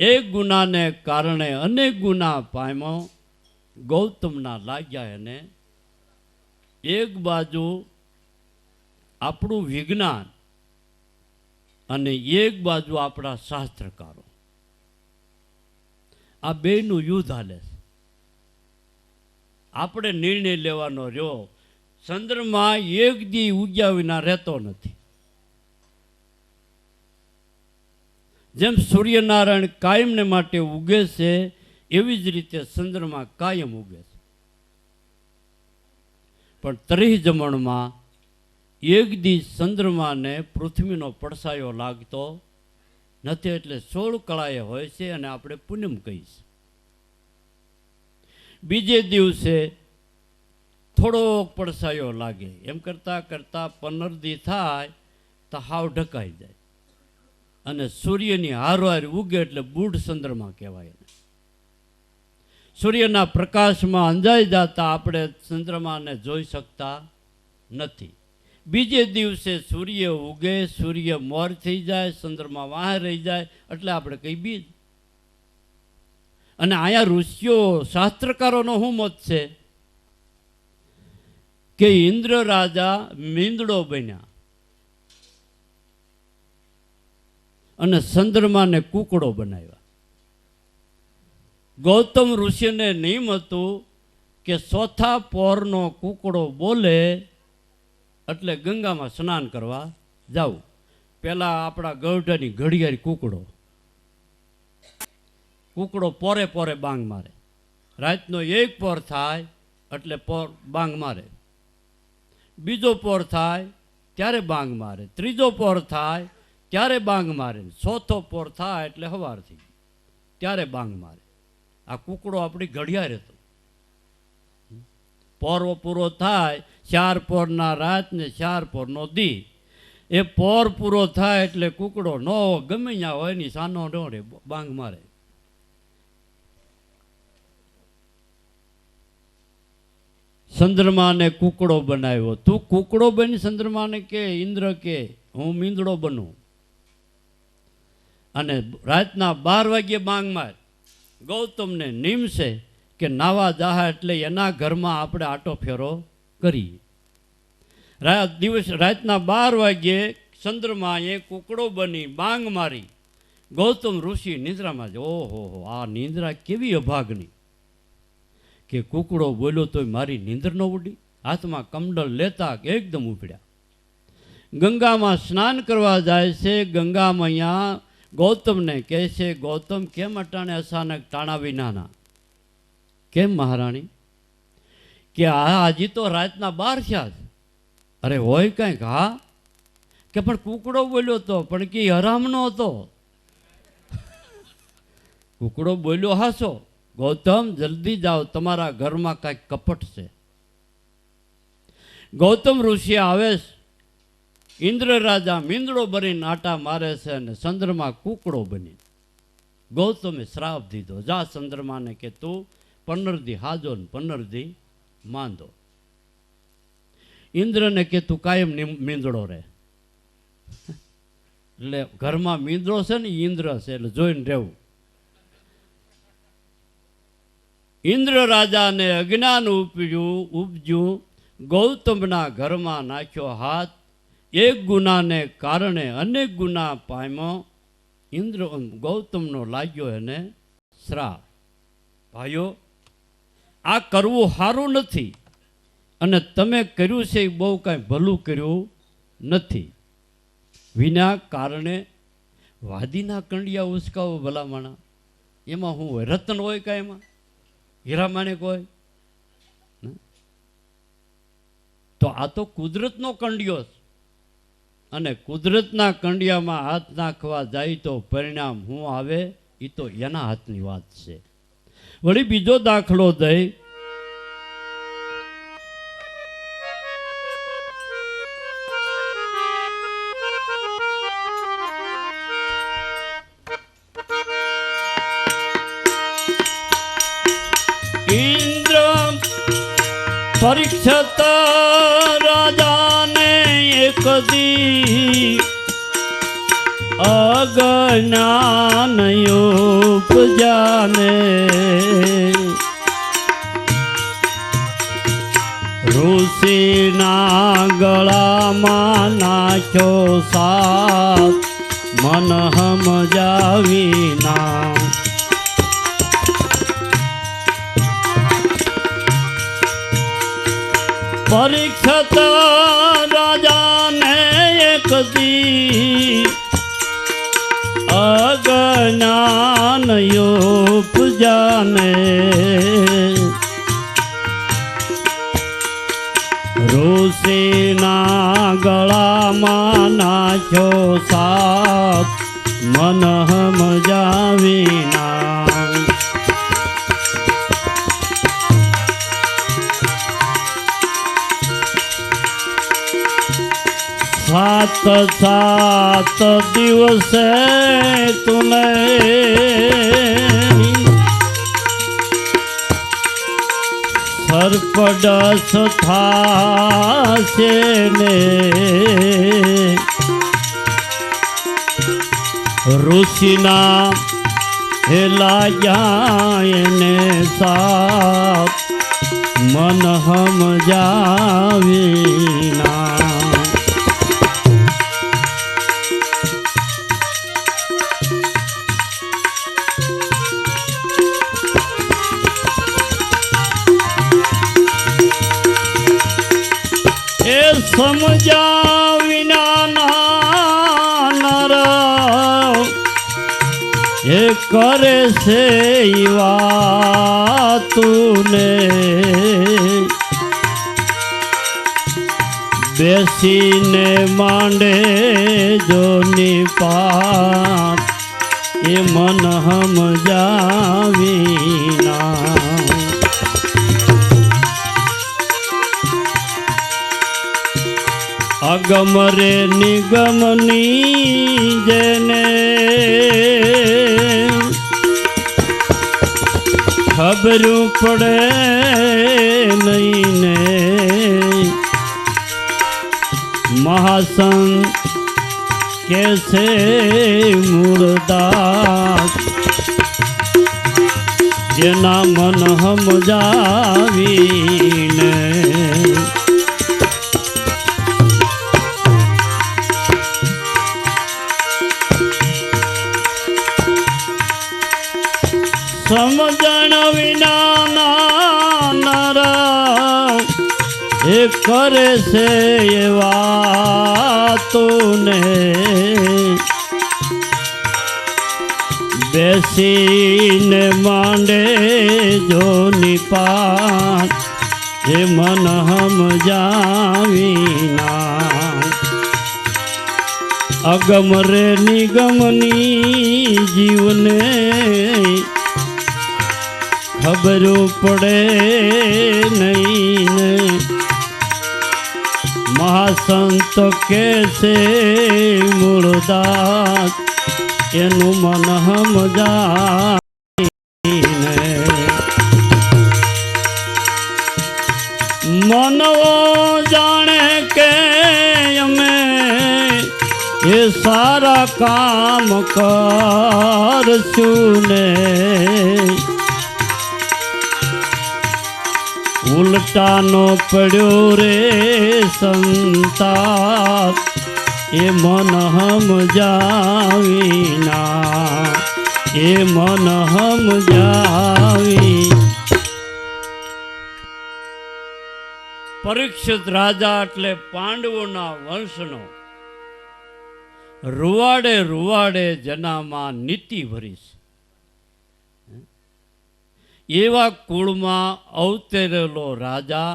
એક ગુનાને કારણે અનેક ગુના પામ્યો, ગૌતમના લાગ્યા એને. એક બાજુ આપણું વિજ્ઞાન અને એક બાજુ આપણા શાસ્ત્રકારો, આ બેયનું યુદ્ધ હાલે છે. આપણે નિર્ણય લેવાનો રહ્યો. ચંદ્રમાં એક દી ઉગ્યા વિના રહેતો નથી. જેમ સૂર્યનારાયણ કાયમને માટે ઉગે છે, એવી જ રીતે ચંદ્રમાં કાયમ ઉગે છે. પણ 30 જમણમાં એક દી ચંદ્રમાને પૃથ્વીનો પડછાયો લાગતો નથી, એટલે 16 કળાએ હોય છે અને આપણે પૂનમ કહીશ. બીજે દિવસે થોડોક પડછાયો લાગે, એમ કરતાં કરતાં 15 દી થાય તો હાવ ઢકાઈ જાય, અને સૂર્યની હારવાર ઉગે એટલે બુઢ ચંદ્રમા કહેવાય. સૂર્યના પ્રકાશમાં અંજાઈ જતા આપણે ચંદ્રમાને જોઈ શકતા નથી. બીજે દિવસે સૂર્ય ઉગે, સૂર્ય મોર થઈ જાય, ચંદ્રમા વાહ રહી જાય, એટલે આપણે કઈ બીજ. અને અહીંયા ઋષિઓ શાસ્ત્રકારોનો શું મત છે કે ઇન્દ્ર રાજા મીંદડો બન્યા અને ચંદ્રમાને કુકડો બનાવ્યા. ગૌતમ ઋષિને નિયમ હતું કે ચોથા પહોરનો કુકડો બોલે એટલે ગંગામાં સ્નાન કરવા જાવું. પેલા આપણા ગઢની ઘડિયાળી કુકડો પોરે પોરે બાંગ મારે. રાતનો એક પોર થાય એટલે પોર બાંગ મારે, બીજો પોર થાય ત્યારે બાંગ મારે, ત્રીજો પોર થાય ત્યારે બાંગ મારે, ચોથો પોર થાય એટલે સવારથી ત્યારે બાંગ મારે. આ કુકડો આપણી ઘડિયાળ હતો. પોરો પૂરો થાય, 4 પોરના રાત ને 4 પોરનો દી. એ પોર પૂરો થાય એટલે કુકડો નો ગમે ત્યાં હોય ની સાનો નો રે બાંગ મારે. ચંદ્રમાને કુકડો બનાવ્યો. તું કુકડો બની ચંદ્રમાને કે ઇન્દ્ર કે હું મીંદડો બનું. અને રાતના 12 વાગ્યે બાંગ માર. ગૌતમને નિમશે કે નાવા જાહા એટલે એના ઘરમાં આપણે આટો ફેરો કરીએ. રાતના 12 વાગ્યે ચંદ્રમાએ કુકડો બની બાંગ મારી. ગૌતમ ઋષિ નિંદ્રામાં જ, ઓહો આ નિંદ્રા કેવી અભાગની કે કુકડો બોલ્યો તોય મારી નિંદ્ર ન ઉડી. હાથમાં કમંડલ લેતા એકદમ ઉપડ્યા. ગંગામાં સ્નાન કરવા જાય છે. ગંગા મૈયા ગૌતમને કહે છે, ગૌતમ કેમ અટાણે અચાનક ટાણા વિનાના? કેમ મહારાણી? કે હજી તો રાતના 12 થયા છે. અરે હોય કંઈક? હા. કે પણ કુકડો બોલ્યો તો, પણ કે હરામનો હતો. કુકડો બોલ્યો હાસો. ગૌતમ જલ્દી જાઓ, તમારા ઘરમાં કાંઈક કપટ છે. ગૌતમ ઋષિ આવે. ઇન્દ્ર રાજા મીંદડો બનીને આટા મારે છે અને ચંદ્રમા કુકડો બની. ગૌતમે શ્રાપ દીધો, જા ચંદ્રમાને કે તું 15 દી હાજો ને 15 દી માંદો. ઇન્દ્રને કે તું કાયમ મીંદડો રહે. એટલે ઘરમાં મીંદડો છે ને ઇન્દ્ર છે એટલે જોઈને રહેવું. ઇન્દ્ર રાજાને અજ્ઞાન ઉપજ્યું. ગૌતમના ઘરમાં નાખ્યો હાથ. એક ગુનાને કારણે અનેક ગુના પામ્યો. ઇન્દ્ર ગૌતમનો લાગ્યો એને શ્રાપ. ભાઈઓ, આ કરવું સારું નથી અને તમે કર્યું છે એ બહુ કાંઈ ભલું કર્યું નથી. વિના કારણે વાદીના કંડિયા ઉસકાવો ભલામણા. એમાં શું હોય? રતન હોય કાંઈ? એમાં હીરા માણેક હોય? તો આ તો કુદરતનો કંડિયો છે. અને કુદરતના કંડિયામાં હાથ નાખવા જાય તો પરિણામ શું આવે એ તો એના હાથની વાત છે. વળી બીજો દાખલો દઈ. ઇન્દ્ર પરીક્ષિત રાજાને એક દી અજ્ઞાન ઉપજાને. ઋષિના ગળામાં નાખ્યો સાપ મન સમજાવીના. પરીક્ષિત રાજાને એક દી અજ્ઞાન ઉપજાને. ઋષિના ગળામાં નાખ્યો સાપ મન સમજાવીના. સાત દિવસે તુને સર્પડસ થાશે ને. ઋષિના હેલા જાય ને સાપ મન સમજાવીના. એ સમજ્યા વિના ના નર એ કરે છે વાતુને બેસીને માંડે જો નિપાત એ મન સમજાવીના અગમ રે નિગમની જેને ખબરું પડે નહીં ને મહાસંત કેસે મૂળદાસ જેના મન સમજાવીને સમજણ વિના ના નર એ કરે છે એ વાતોને બેસીને માંડે જો નિપાત એ મન સમજાવીના અગમ રે નિગમની જીવને ખબરો પડે નહીં ને મહાસંત કેસે મૂળદાસ એનું મન સમજાવીને મનવો જાણે કે અમે એ સારા કામ કરશું ને ઉલટાનો પડ્યો રે સંતાપ એ મન સમજાવીના એ મન સમજાવી પરીક્ષિત રાજા એટલે પાંડવોના વંશનો રૂવાડે રૂવાડે જનામાં નીતિ ભરીશ એવા કુળમાં અવતરેલો રાજા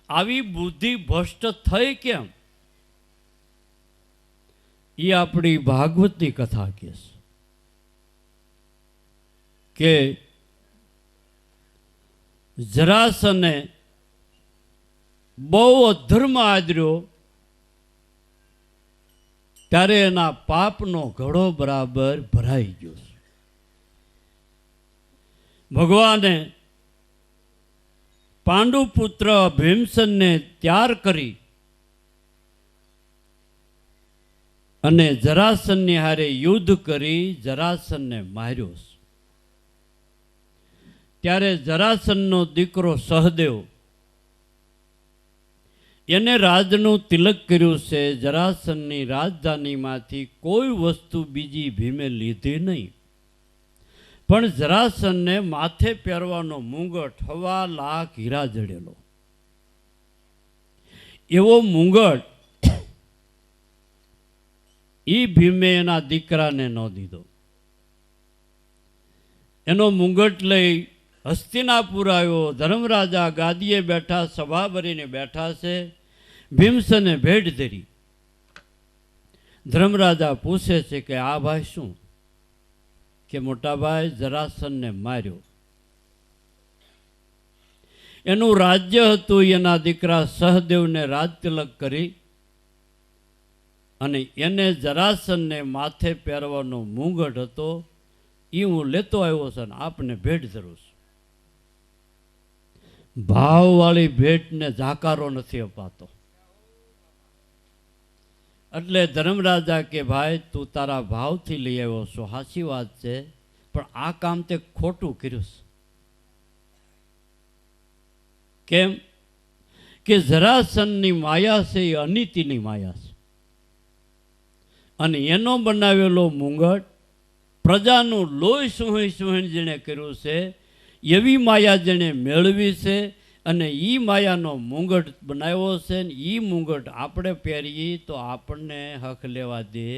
આવી બુદ્ધિ ભ્રષ્ટ થઈ કેમ એ આપણી ભાગવતની કથા કે જરાસને બહુ અધર્મ આદર્યો ત્યારે એના પાપનો ઘડો બરાબર ભરાઈ ગયો. ભગવાને પાંડુપુત્ર ભીમસેનને ત્યાર કરી અને જરાસનની હારે યુદ્ધ કરી જરાસનને માર્યો. ત્યારે જરાસનનો દીકરો સહદેવ એને રાજનું તિલક કર્યું છે. જરાસનની રાજધાનીમાંથી કોઈ વસ્તુ બીજી ભીમે લીધી નહીં, પણ જરાસનને માથે પહેરવાનો મુંગટ 1.25 લાખ હીરા જડેલો એવો મુંગટ એ ભીમે એના દીકરાને ન દીધો. એનો મુંગટ લઈ હસ્તિનાપુર આવ્યો. ધર્મરાજા ગાદીએ બેઠા, સભા ભરીને બેઠા છે. ભીમસેને ભેટ ધરી. ધર્મરાજા પૂછે છે કે આ ભાઈ શું? કે મોટાભાઈ જરાસનને માર્યો. એનું રાજ્ય હતું. એના દીકરા સહદેવને રાજતિલક કરી અને એને જરાસનને માથે પહેરવાનો મુંગટ હતો એ હું લેતો આવ્યો છું અને આપને ભેટ ધરું છું. ભાવવાળી ભેટને જાકારો નથી અપાતો. એટલે ધર્મરાજા કે ભાઈ તું તારા ભાવથી લઈ આવ્યો છો, સાચી વાત છે, પણ આ કામ તે ખોટું કર્યું છે. કેમ કે જરાસનની માયા છે એ અનીતિની માયા છે અને એનો બનાવેલો મુંગટ પ્રજાનું લોહી સુહી સુહીને જેણે કર્યું છે એવી માયા જેણે મેળવી છે અને એ માયાનો મુંગટ બનાવ્યો છે ને એ મુંગટ આપણે પહેરીએ તો આપણને હક લેવા દે.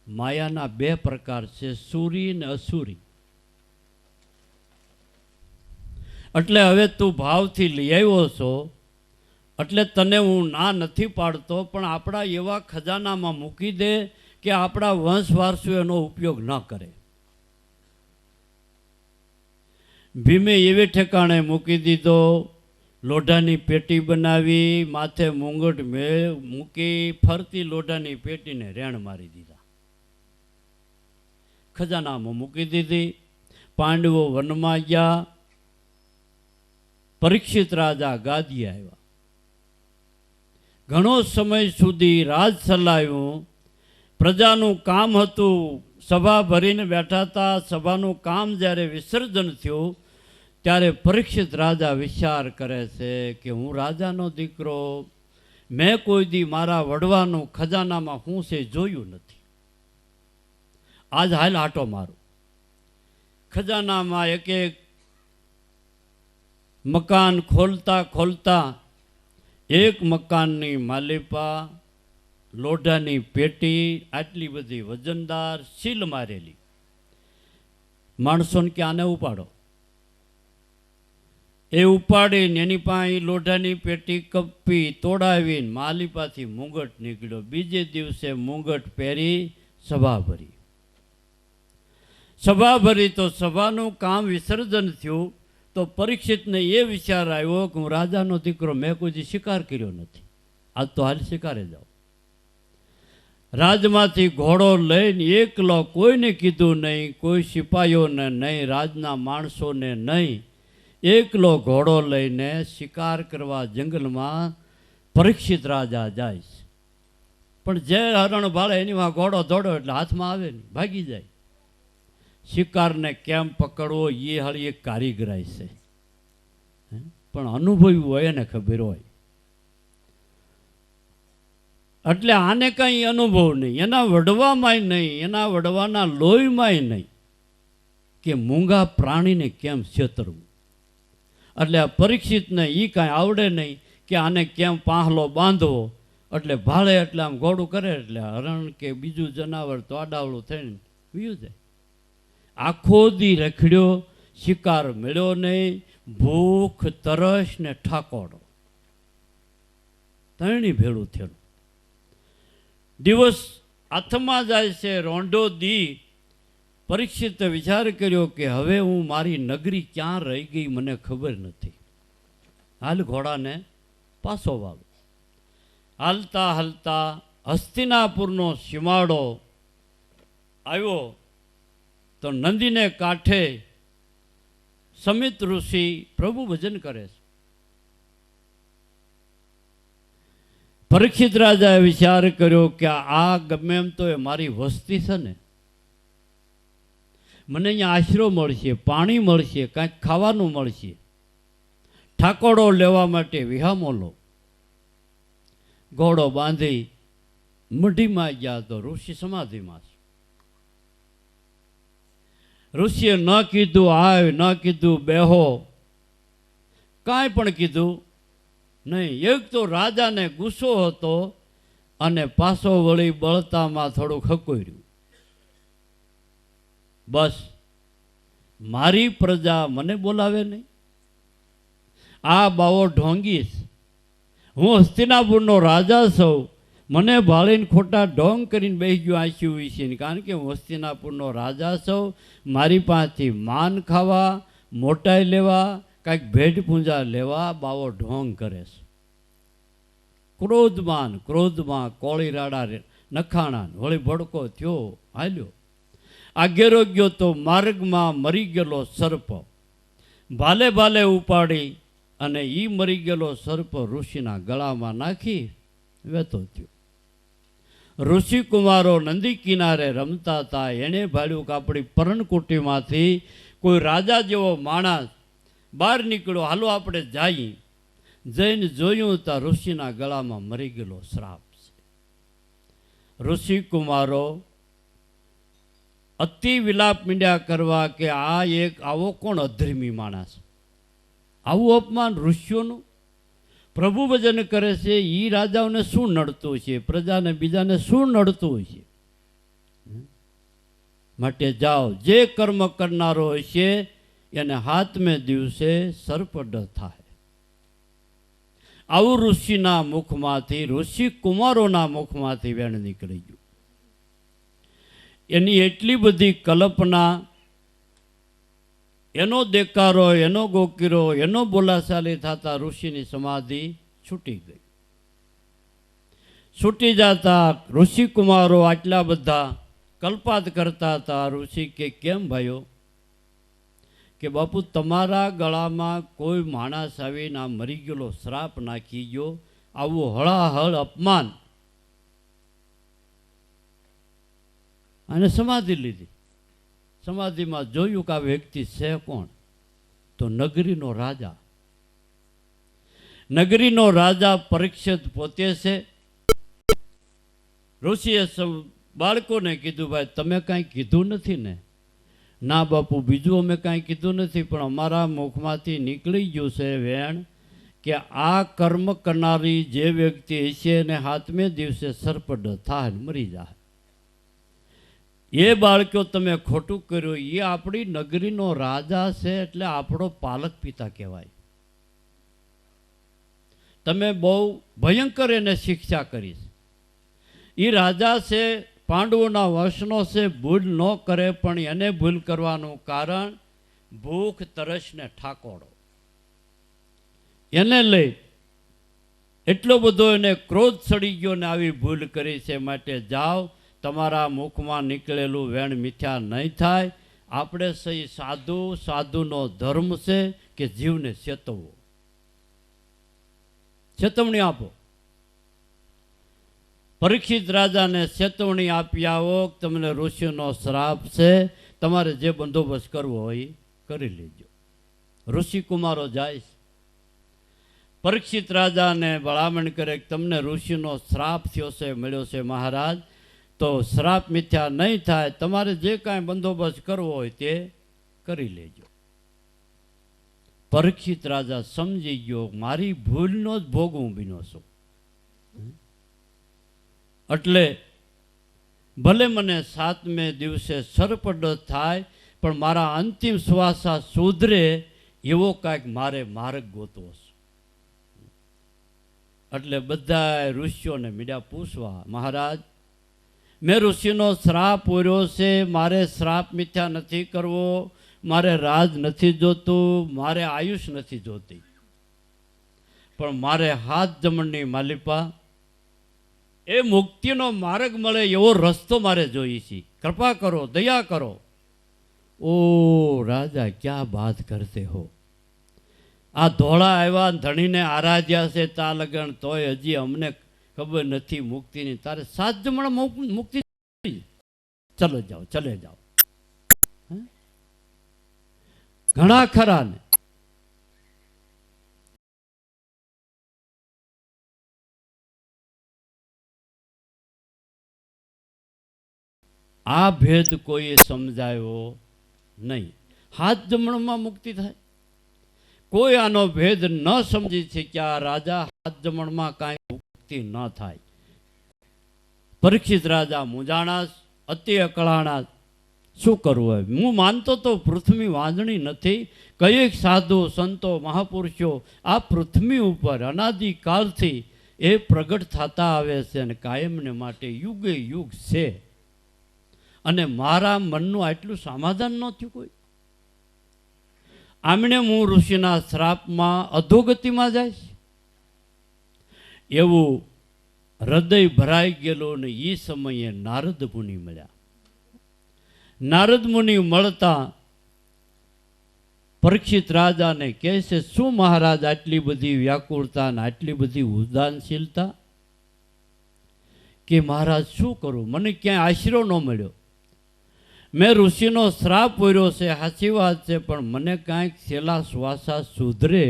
માયાના બે પ્રકાર છે, સુરી ને અસુરી. એટલે હવે તું ભાવથી લઈ આવ્યો છો એટલે તને હું ના નથી પાડતો, પણ આપણા એવા ખજાનામાં મૂકી દે કે આપણા વંશ વારસુ એનો ઉપયોગ ન કરે. ભીમે એવે ઠેકાણે મૂકી દીધો, લોઢાની પેટી બનાવી, માથે મુંગટ મૂકી, ફરતી લોઢાની પેટીને રેણ મારી દીધા, ખજાનામાં મૂકી દીધી. પાંડવો વનમાં ગયા, પરીક્ષિત રાજા ગાદીએ આવ્યા. ઘણો સમય સુધી રાજ ચલાવ્યું. પ્રજાનું કામ હતું, સભા ભરીને બેઠા હતા. સભાનું કામ જ્યારે વિસર્જન થયું ત્યારે પરીક્ષિત રાજા વિચાર કરે છે કે હું રાજાનો દીકરો, મેં કોઈ દી મારા વડવાનું ખજાનામાં હું છે જોયું નથી. આજ હાલ આટો મારું. ખજાનામાં એક એક મકાન ખોલતા ખોલતા એક મકાનની માલિપા, લોઢાની પેટી, આટલી બધી વજનદાર સીલ મારેલી. માણસોને કે આને ઉપાડો. એ ઉપાડીને એની પાસે લોઢાની પેટી કપી, તોડાવીને માલિપાથી મુંગટ નીકળ્યો. બીજે દિવસે મુંગટ પહેરી સભા ભરી. સભા ભરી તો સભાનું કામ વિસર્જન થયું. તો પરીક્ષિતને એ વિચાર આવ્યો કે હું રાજાનો દીકરો, મેં કોઈ શિકાર કર્યો નથી, આજ તો હાલ શિકારે જાઓ. રાજમાંથી ઘોડો લઈને એકલો, કોઈને કીધું નહીં, કોઈ સિપાહીઓને નહીં, રાજના માણસોને નહીં, એકલો ઘોડો લઈને શિકાર કરવા જંગલમાં પરીક્ષિત રાજા જાય છે. પણ જે હરણ ભાળે એની માં ઘોડો દોડો એટલે હાથમાં આવે ને ભાગી જાય. શિકારને કેમ પકડવો એ હળી એક કારીગરાઈ છે, પણ અનુભવી હોય એને ખબર હોય. એટલે આને કંઈ અનુભવ નહીં, એના વડવામાંય નહીં, એના વડવાના લોહીમાંય નહીં કે મૂંગા પ્રાણીને કેમ છેતરવું. એટલે આ પરીક્ષિતને એ કાંઈ આવડે નહીં કે આને કેમ પાંહલો બાંધવો. એટલે ભાળે એટલે આમ ઘોડું કરે એટલે હરણ કે બીજું જનાવર તો આડાવડું થઈને વીયું જાય. આખો દી રખડ્યો, શિકાર મળ્યો નહીં. ભૂખ, તરસ ને ઠાકોડો ત્રણેય ભેળું થયેલું. દિવસ હાથમાં જાય છે, રોંઢો દી. પરીક્ષિતે વિચાર કર્યો કે હવે હું મારી નગરી ક્યાં રહી ગઈ મને ખબર નથી. હાલ ઘોડાને પાછો વાળો. હાલતા હાલતા હસ્તિનાપુરનો સીમાડો આવ્યો તો નદીને કાંઠે સમિત ઋષિ પ્રભુ ભજન કરે છે. પરીક્ષિત રાજાએ વિચાર કર્યો કે આ ગમે એમ તો એ મારી વસ્તી છે ને, મને અહીંયા આશરો મળશે, પાણી મળશે, કાંઈક ખાવાનું મળશે. ઠાકોડો લેવા માટે વિહામો લો. ઘોડો બાંધી મઢીમાં ગયા તો ઋષિ સમાધિમાં છે. ઋષિએ ન કીધું આવ, ન કીધું બેહો, કાંઈ પણ કીધું નહીં. એક તો રાજાને ગુસ્સો હતો અને પાછો વળી બળતામાં થોડુંક હકોર્યું. બસ મારી પ્રજા મને બોલાવે નહીં, આ બાવો ઢોંગીશ, હું હસ્તિનાપુરનો રાજા છું, મને ભાળીને ખોટા ઢોંગ કરીને બેસી ગયો આંસી વિશે. કારણ કે હું હસ્તિનાપુરનો રાજા છું, મારી પાસેથી માન ખાવા, મોટાઈ લેવા, કાંઈક ભેટ પૂંજા લેવા બાવો ઢોંગ કરે છે. ક્રોધમાં કોળી રાડા નખાણા, વળી ભડકો થયો, હાલ્યો. આગેરો ગયો તો માર્ગમાં મરી ગયેલો સર્પ ભાલે ભાલે ઉપાડી અને એ મરી ગયેલો સર્પ ઋષિના ગળામાં નાખી વેતો થયો. ઋષિકુમારો નદી કિનારે રમતા હતા. એણે ભાળ્યું કે આપણી પરણકુટીમાંથી કોઈ રાજા જેવો માણસ બહાર નીકળ્યો, હાલો આપણે જઈએ. જઈને જોયું તો ઋષિના ગળામાં મરી ગયેલો શ્રાપ છે. ઋષિકુમારો અતિ વિલાપ મીંડ્યા કરવા કે આ એક આવો કોણ અધર્મી માણસ, આવું અપમાન ઋષિઓનું. પ્રભુ ભજન કરે છે એ રાજાઓને શું નડતું છે, પ્રજાને બીજાને શું નડતું છે. માટે જાઓ, જે કર્મ કરનારો હશે એને હાથમે દિવસે સર્પડ થાય. આવું ઋષિના મુખમાંથી, ઋષિ કુમારોના મુખમાંથી વેણ નીકળી ગયું. એની એટલી બધી કલ્પના, એનો દેકારો, એનો ગોકીરો, એનો બોલાશાલી થતા ઋષિની સમાધિ છૂટી ગઈ. છૂટી જતા ઋષિ કુમારો આટલા બધા કલ્પાત કરતા હતા. ઋષિ કે કેમ ભાઈઓ? કે બાપુ તમારા ગળામાં કોઈ માણસ આવીને આ મરી ગયેલો શ્રાપ નાખી ગયો, આવું હળાહળ અપમાન. અને સમાધિ લીધી. સમાધિમાં જોયું કે આ વ્યક્તિ છે કોણ? તો નગરીનો રાજા. નગરીનો રાજા પરીક્ષિત પોતે છે. ઋષિએ બાળકોને કીધું, ભાઈ તમે કાંઈ કીધું નથી ને? ના બાપુ, બીજું અમે કાંઈ કીધું નથી, પણ અમારા મુખમાંથી નીકળી ગયું છે વેણ કે આ કર્મ કરનારી જે વ્યક્તિ હશે એને હાથમે દિવસે સર્પડ થાય, મરી જાય. એ બાળકો તમે ખોટું કર્યું. એ આપણી નગરીનો રાજા છે, એટલે આપણો પાલક પિતા કહેવાય. તમે બહુ ભયંકર એને શિક્ષા કરીશ. એ રાજા છે, પાંડવોના વંશનો છે, ભૂલ ન કરે, પણ એને ભૂલ કરવાનું કારણ ભૂખ તરસને ઠાકોરો. એને લઈ એટલો બધો એને ક્રોધ ચડી ગયો ને આવી ભૂલ કરી છે. માટે જાઓ, તમારા મુખમાં નીકળેલું વેણ મિથ્યા નહીં થાય. આપણે સહી સાધુ, સાધુનો ધર્મ છે કે જીવને ચેતવવો. ચેતવણી આપો. પરીક્ષિત રાજાને ચેતવણી આપી આવો, તમને ઋષિનો શ્રાપ છે, તમારે જે બંદોબસ્ત કરવો હોય કરી લેજો. ઋષિ કુમારો જાય. પરીક્ષિત રાજાને ભલામણ કરે કે તમને ઋષિનો શ્રાપ થયો છે, મળ્યો છે મહારાજ, તો શ્રાપ મિથ્યા નહીં થાય, તમારે જે કાંઈ બંદોબસ્ત કરવો હોય તે કરી લેજો. પરીક્ષિત રાજા સમજી ગયો, મારી ભૂલનો જ ભોગ હું બીનો છું. એટલે ભલે મને 7મે દિવસે સર્પડ થાય, પણ મારા અંતિમ શ્વાસા સુધરે એવો કાંઈક મારે માર્ગ ગોતવો છે. એટલે બધા ઋષિઓને મીડ્યા પૂછવા, મહારાજ મેં ઋષિનો શ્રાપ ઓર્યો છે, મારે શ્રાપ મિથ્યા નથી કરવો, મારે રાજ નથી જોતું, મારે આયુષ નથી જોતી, પણ મારે હાથ જમણની માલિપા એ મુક્તિનો માર્ગ મળે એવો રસ્તો મારે જોઈએ છે. કૃપા કરો, દયા કરો. ઓ રાજા, ક્યાં બાત કરતે હો? આ ધોળા આવ્યા, ધણીને આરાધ્યા છે તા લગન, તોય હજી અમને ખબર નથી મુક્તિની. તારે 7 જમણ મુક્તિ. ચલો જાઓ, ચલે જાઓ. ઘણા ખરા ને આ ભેદ કોઈએ સમજાયો નહીં. હાથ જમણમાં મુક્તિ થાય. કોઈ આનો ભેદ ન સમજી શક્યા. રાજા હાથ જમણમાં કાંઈ મુક્તિ ન થાય. પરીક્ષિત રાજા મૂંઝાણા, અતિ અકળાણા. શું કરવું હોય? હું માનતો તો પૃથ્વી વાંદણી નથી. કયેક સાધુ સંતો મહાપુરુષો આ પૃથ્વી ઉપર અનાદિકાળથી એ પ્રગટ થતા આવે છે અને કાયમને માટે યુગે યુગ છે. અને મારા મનનું આટલું સમાધાન ન થયું કોઈ. આમણે હું ઋષિના શ્રાપમાં અધોગતિમાં જાય એવું હૃદય ભરાઈ ગયેલું. ને એ સમયે નારદ મુનિ મળ્યા. નારદ મુનિ મળતા પરીક્ષિત રાજાને કહે છે, શું મહારાજ આટલી બધી વ્યાકુળતા અને આટલી બધી ઉદાનશીલતા? કે મહારાજ શું કરું, મને ક્યાંય આશરો ન મળ્યો. મેં ઋષિનો શ્રાપ ઓર્યો છે, સાચી વાત છે, પણ મને કાંઈક છેલ્લા શ્વાસા સુધરે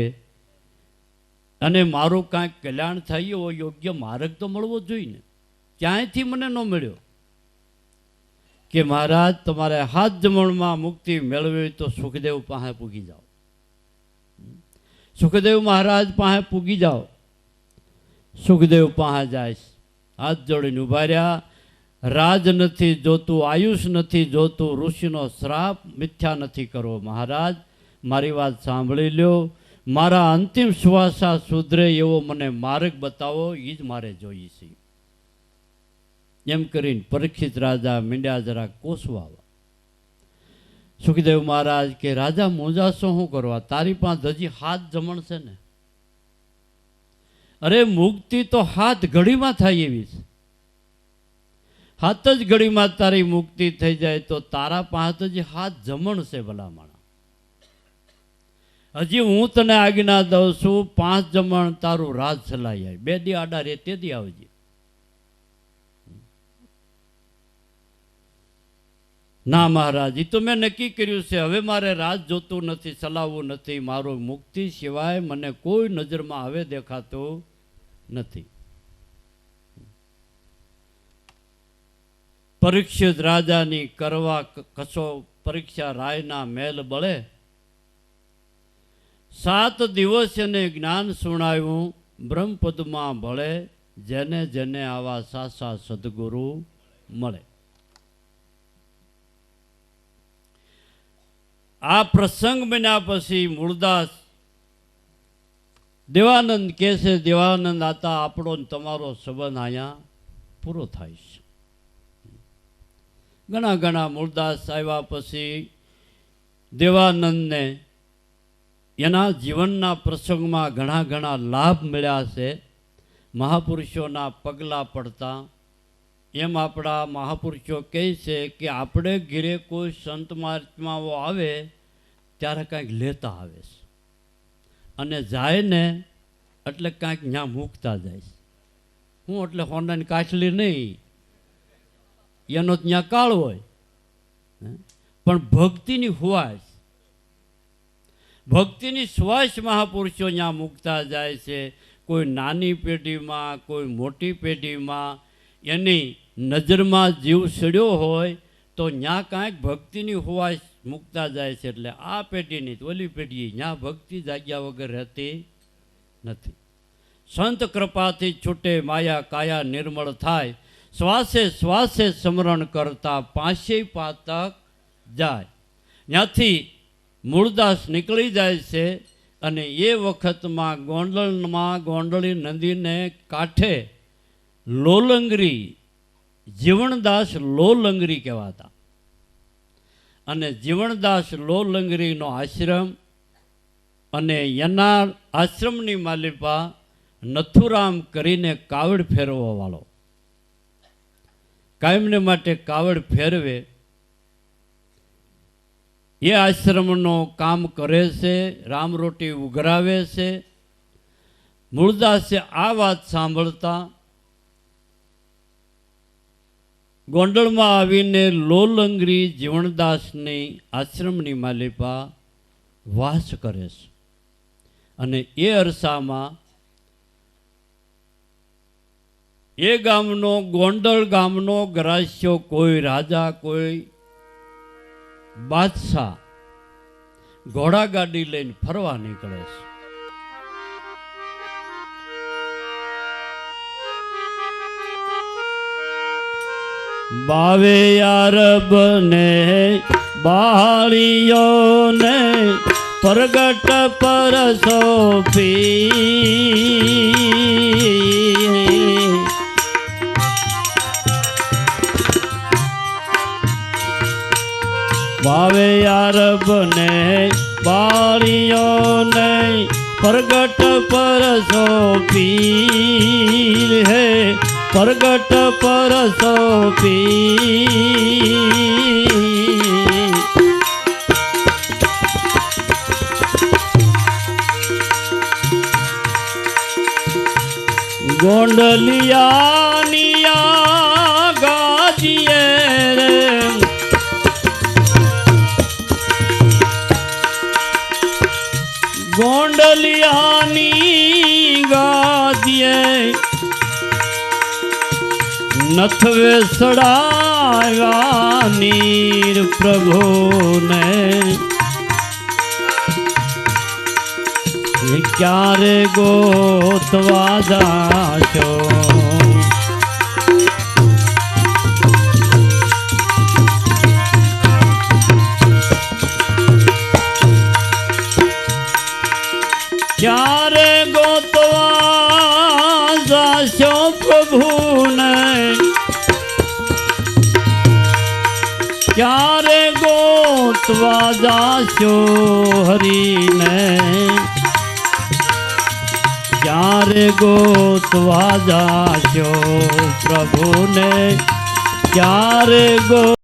અને મારું કાંઈક કલ્યાણ થાય એવો યોગ્ય માર્ગ તો મળવો જોઈએ ને. ક્યાંયથી મને ન મળ્યો. કે મહારાજ તમારે હાથ જમણમાં મુક્તિ મેળવી તો સુખદેવ પાસે પૂગી જાઓ. સુખદેવ મહારાજ પાસે પૂગી જાઓ. સુખદેવ પાસે જાય, હાથ જોડીને ઉભા રહ્યા. રાજ નથી જોતું, આયુષ નથી જોતું, ઋષિનો શ્રાપ મિથ્યા નથી કરવો. મહારાજ મારી વાત સાંભળી લ્યો, મારા અંતિમ શ્વાસા સુધરે એવો મને માર્ગ બતાવો, એ જ મારે જોઈએ છે. એમ કરીને પરીક્ષિત રાજા મીંડ્યા જરા કોસવા. સુખદેવ મહારાજ કે રાજા મોજાશો શું કરવા, તારી પાસે હજી હાથ જમણ છે ને. અરે મુક્તિ તો હાથ ઘડીમાં થાય એવી છે. હાથ જ ઘડીમાં તારી મુક્તિ થઈ જાય તો તારા પાસે હજી હાથ જમણ છે. ભલામણા હજી હું તને આજ્ઞા દઉં છું, 5 જમણ તારું રાજ ચલાઈ જાય. 2 દી આડા રે તે દી આવજે. ના મહારાજ, એ તો મેં નક્કી કર્યું છે, હવે મારે રાજ જોતું નથી, ચલાવવું નથી. મારું મુક્તિ સિવાય મને કોઈ નજરમાં હવે દેખાતું નથી. પરીક્ષિત રાજાની કરવા કશો પરીક્ષા રાયના મેલ બળે. 7 દિવસ એને જ્ઞાન સુણાવ્યું, બ્રહ્મપદમાં ભળે, જેને જેને આવા સાસા સદગુરુ મળે. આ પ્રસંગ બન્યા પછી મૂળદાસ દેવાનંદ કહે છે, દેવાનંદ આતા આપણો તમારો સંબંધ અહીંયા પૂરો થાય છે. ઘણા ઘણા મૂળદાસ આવ્યા પછી દેવાનંદને એના જીવનના પ્રસંગમાં ઘણા ઘણા લાભ મળ્યા છે. મહાપુરુષોના પગલાં પડતા એમ આપણા મહાપુરુષો કહે છે કે આપણે ઘેરે કોઈ સંત મહાત્માઓ આવે ત્યારે કાંઈક લેતા આવે છે, અને જાય ને એટલે કાંઈક ત્યાં મૂકતા જાય છે. હું એટલે હોનાની કાચલી નહીં, એનો ત્યાં કાળ હોય, પણ ભક્તિની હુવાસ, ભક્તિની શ્વાસ મહાપુરુષો ત્યાં મૂકતા જાય છે. કોઈ નાની પેઢીમાં, કોઈ મોટી પેઢીમાં એની નજરમાં જીવ સડ્યો હોય તો ત્યાં કાંઈક ભક્તિની હુવાસ મૂકતા જાય છે. એટલે આ પેઢીની ઓલી પેઢી ત્યાં ભક્તિ જાગ્યા વગર રહેતી નથી. સંત કૃપાથી છૂટે માયા કાયા નિર્મળ થાય, શ્વાસે શ્વાસે સ્મરણ કરતા 5 પાતક જાય. ત્યાંથી મૂળદાસ નીકળી જાય છે. અને એ વખતમાં ગોંડળી નદીને કાંઠે લોલંગરી, જીવણદાસ લોલંગરી કહેવાતા, અને જીવણદાસ લોલંગરીનો આશ્રમ, અને એના આશ્રમની માલિપા નથુરામ કરીને કાવડ ફેરવવા વાળો, કાયમને માટે કાવડ ફેરવે એ આશ્રમનો કામ કરે છે, રામરોટી ઉઘરાવે છે. મૂળદાસે આ વાત સાંભળતા ગોંડલમાં આવીને લોલંગરી જીવણદાસની આશ્રમની માલિપા વાસ કરે છે. અને એ અરસામાં એ ગામનો, ગોંડલ ગામનો ગ્રાસ્યો કોઈ રાજા, કોઈ બાદશાહ ઘોડાગાડી લઈને ફરવા નીકળે છે. બાવે અરબ ને બાળીઓ ને પ્રગટ પર સોંપી, ભાવે અરબ ને બાળીઓ ને પ્રગટ પર સોંપી, હે પ્રગટ પર સોંપી. ગોંડલિયાનિયા ગાજીએ રે, ગોંડલિયાની ગાજીએ નથવે સડાવ્યા નીર પ્રભુને, ક્યારે ગોતવા જાશો ક્યારે ગોતવા જાશો પ્રભુને ક્યારે ગોતવા જાશો હરીને ક્યારે ગોતવા જાશો પ્રભુને ક્યારે ગો